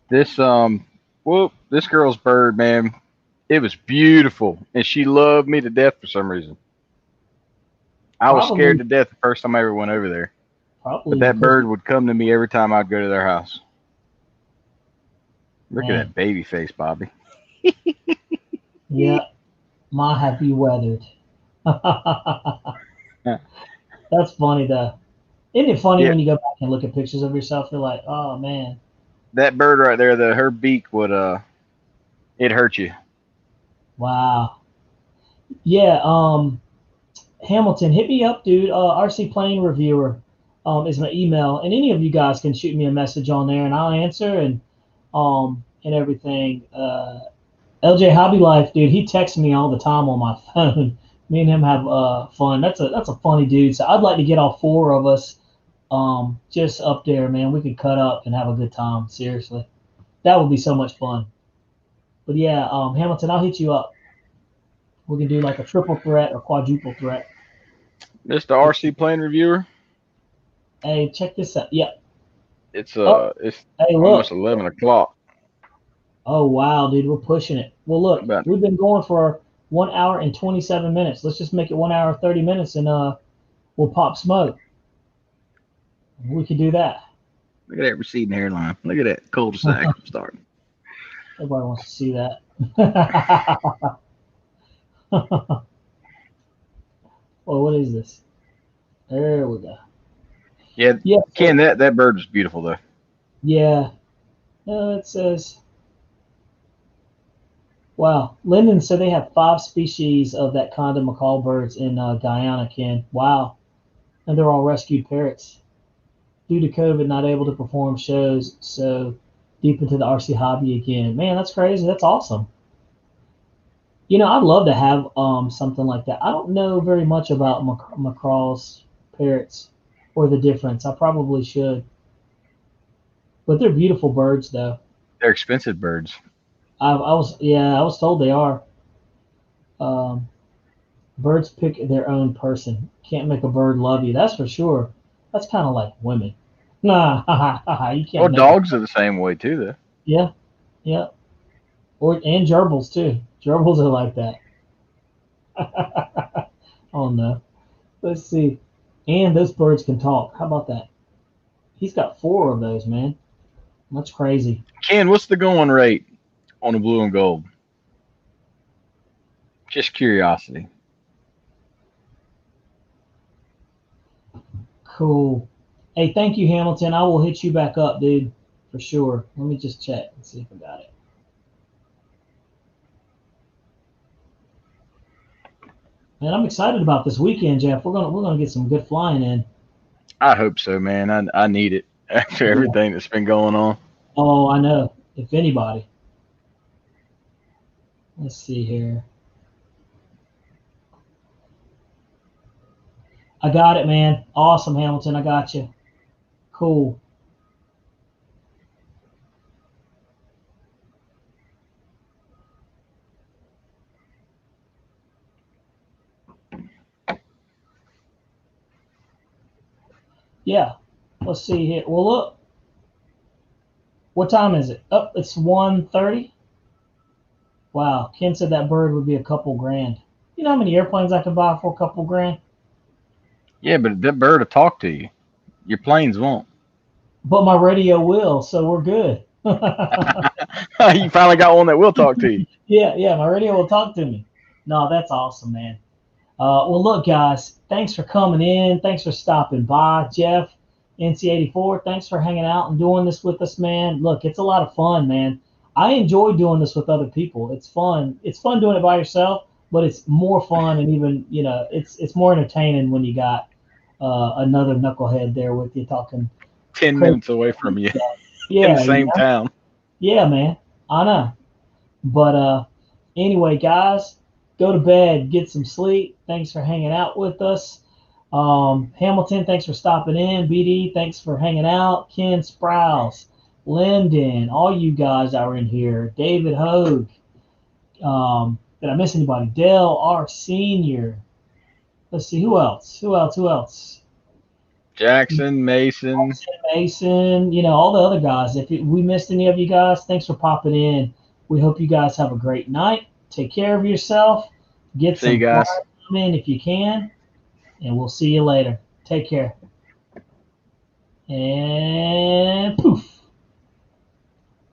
Speaker 2: This this girl's bird, man, it was beautiful, and she loved me to death for some reason. I was scared to death the first time I ever went over there. But that bird would come to me every time I'd go to their house. Look at that baby face, Bobby.
Speaker 1: Yeah, my happy weathered. That's funny though. Isn't it funny when you go back and look at pictures of yourself? You're like, oh man.
Speaker 2: That bird right there, her beak would it hurt you.
Speaker 1: Wow. Yeah. Hamilton, hit me up, dude. RCPlanereviewer is my email, and any of you guys can shoot me a message on there, and I'll answer and everything. LJ Hobby Life, dude, he texts me all the time on my phone. Me and him have fun. That's a funny dude. So I'd like to get all four of us just up there, man. We could cut up and have a good time. Seriously, that would be so much fun. But yeah, Hamilton, I'll hit you up. We can do like a triple threat or quadruple threat.
Speaker 2: Mr. RC Plane Reviewer.
Speaker 1: Hey, check this out. Yeah.
Speaker 2: It's almost 11 o'clock.
Speaker 1: Oh wow, dude, we're pushing it. Well, look, we've been going for 1 hour and 27 minutes. Let's just make it 1 hour 30 minutes, and we'll pop smoke. We could do that.
Speaker 2: Look at that receding hairline. Look at that cul-de-sac starting.
Speaker 1: Everybody wants to see that. Well, what is this? There we go.
Speaker 2: Yeah, Ken, that bird is beautiful though.
Speaker 1: Yeah. It says. Wow, Lyndon said they have 5 species of that kind of macaw birds in Guyana, Ken. Wow, and they're all rescued parrots. Due to COVID, not able to perform shows, so deep into the RC hobby again. Man, that's crazy. That's awesome. You know, I'd love to have something like that. I don't know very much about macaws, parrots, or the difference. I probably should. But they're beautiful birds, though.
Speaker 2: They're expensive birds.
Speaker 1: I was told they are. Birds pick their own person. Can't make a bird love you. That's for sure. That's kind of like women. Nah, you can't.
Speaker 2: Well, dogs are the same way too, though.
Speaker 1: Yeah. And gerbils too. Gerbils are like that. Oh no. Let's see. And those birds can talk. How about that? He's got 4 of those, man. That's crazy.
Speaker 2: Ken, what's the going rate on a blue and gold? Just curiosity.
Speaker 1: Cool. Hey, thank you, Hamilton. I will hit you back up, dude, for sure. Let me just check and see if I got it. Man, I'm excited about this weekend, Jeff. We're gonna get some good flying in.
Speaker 2: I hope so, man. I need it after everything that's been going on.
Speaker 1: Oh, I know. If anybody. Let's see here. I got it, man. Awesome, Hamilton. I got you. Cool. Yeah. Let's see here. Well, look. What time is it? Oh, it's 1:30. Wow. Ken said that bird would be a couple grand. You know how many airplanes I could buy for a couple grand?
Speaker 2: Yeah, but that bird will talk to you. Your planes won't.
Speaker 1: But my radio will, so we're good.
Speaker 2: You finally got one that will talk to you.
Speaker 1: Yeah, my radio will talk to me. No, that's awesome, man. Well, look, guys, thanks for coming in. Thanks for stopping by. Jeff, NC84, thanks for hanging out and doing this with us, man. Look, it's a lot of fun, man. I enjoy doing this with other people. It's fun. It's fun doing it by yourself, but it's more fun and even, it's more entertaining when you got another knucklehead there with you talking
Speaker 2: 10
Speaker 1: crazy
Speaker 2: minutes away from you
Speaker 1: stuff.
Speaker 2: in the
Speaker 1: Yeah,
Speaker 2: same town.
Speaker 1: yeah, man. I know. But anyway, guys, go to bed, get some sleep. Thanks for hanging out with us. Hamilton, thanks for stopping in. BD, thanks for hanging out. Ken Sprouse, Lyndon, all you guys that were in here. David Hogue. Did I miss anybody? Dale R. Senior. Let's see, who else? Who else?
Speaker 2: Jackson, Mason.
Speaker 1: Mason, all the other guys. If we missed any of you guys, thanks for popping in. We hope you guys have a great night. Take care of yourself. Get
Speaker 2: See you
Speaker 1: some
Speaker 2: guys.
Speaker 1: fun in if you can. And we'll see you later. Take care. And poof.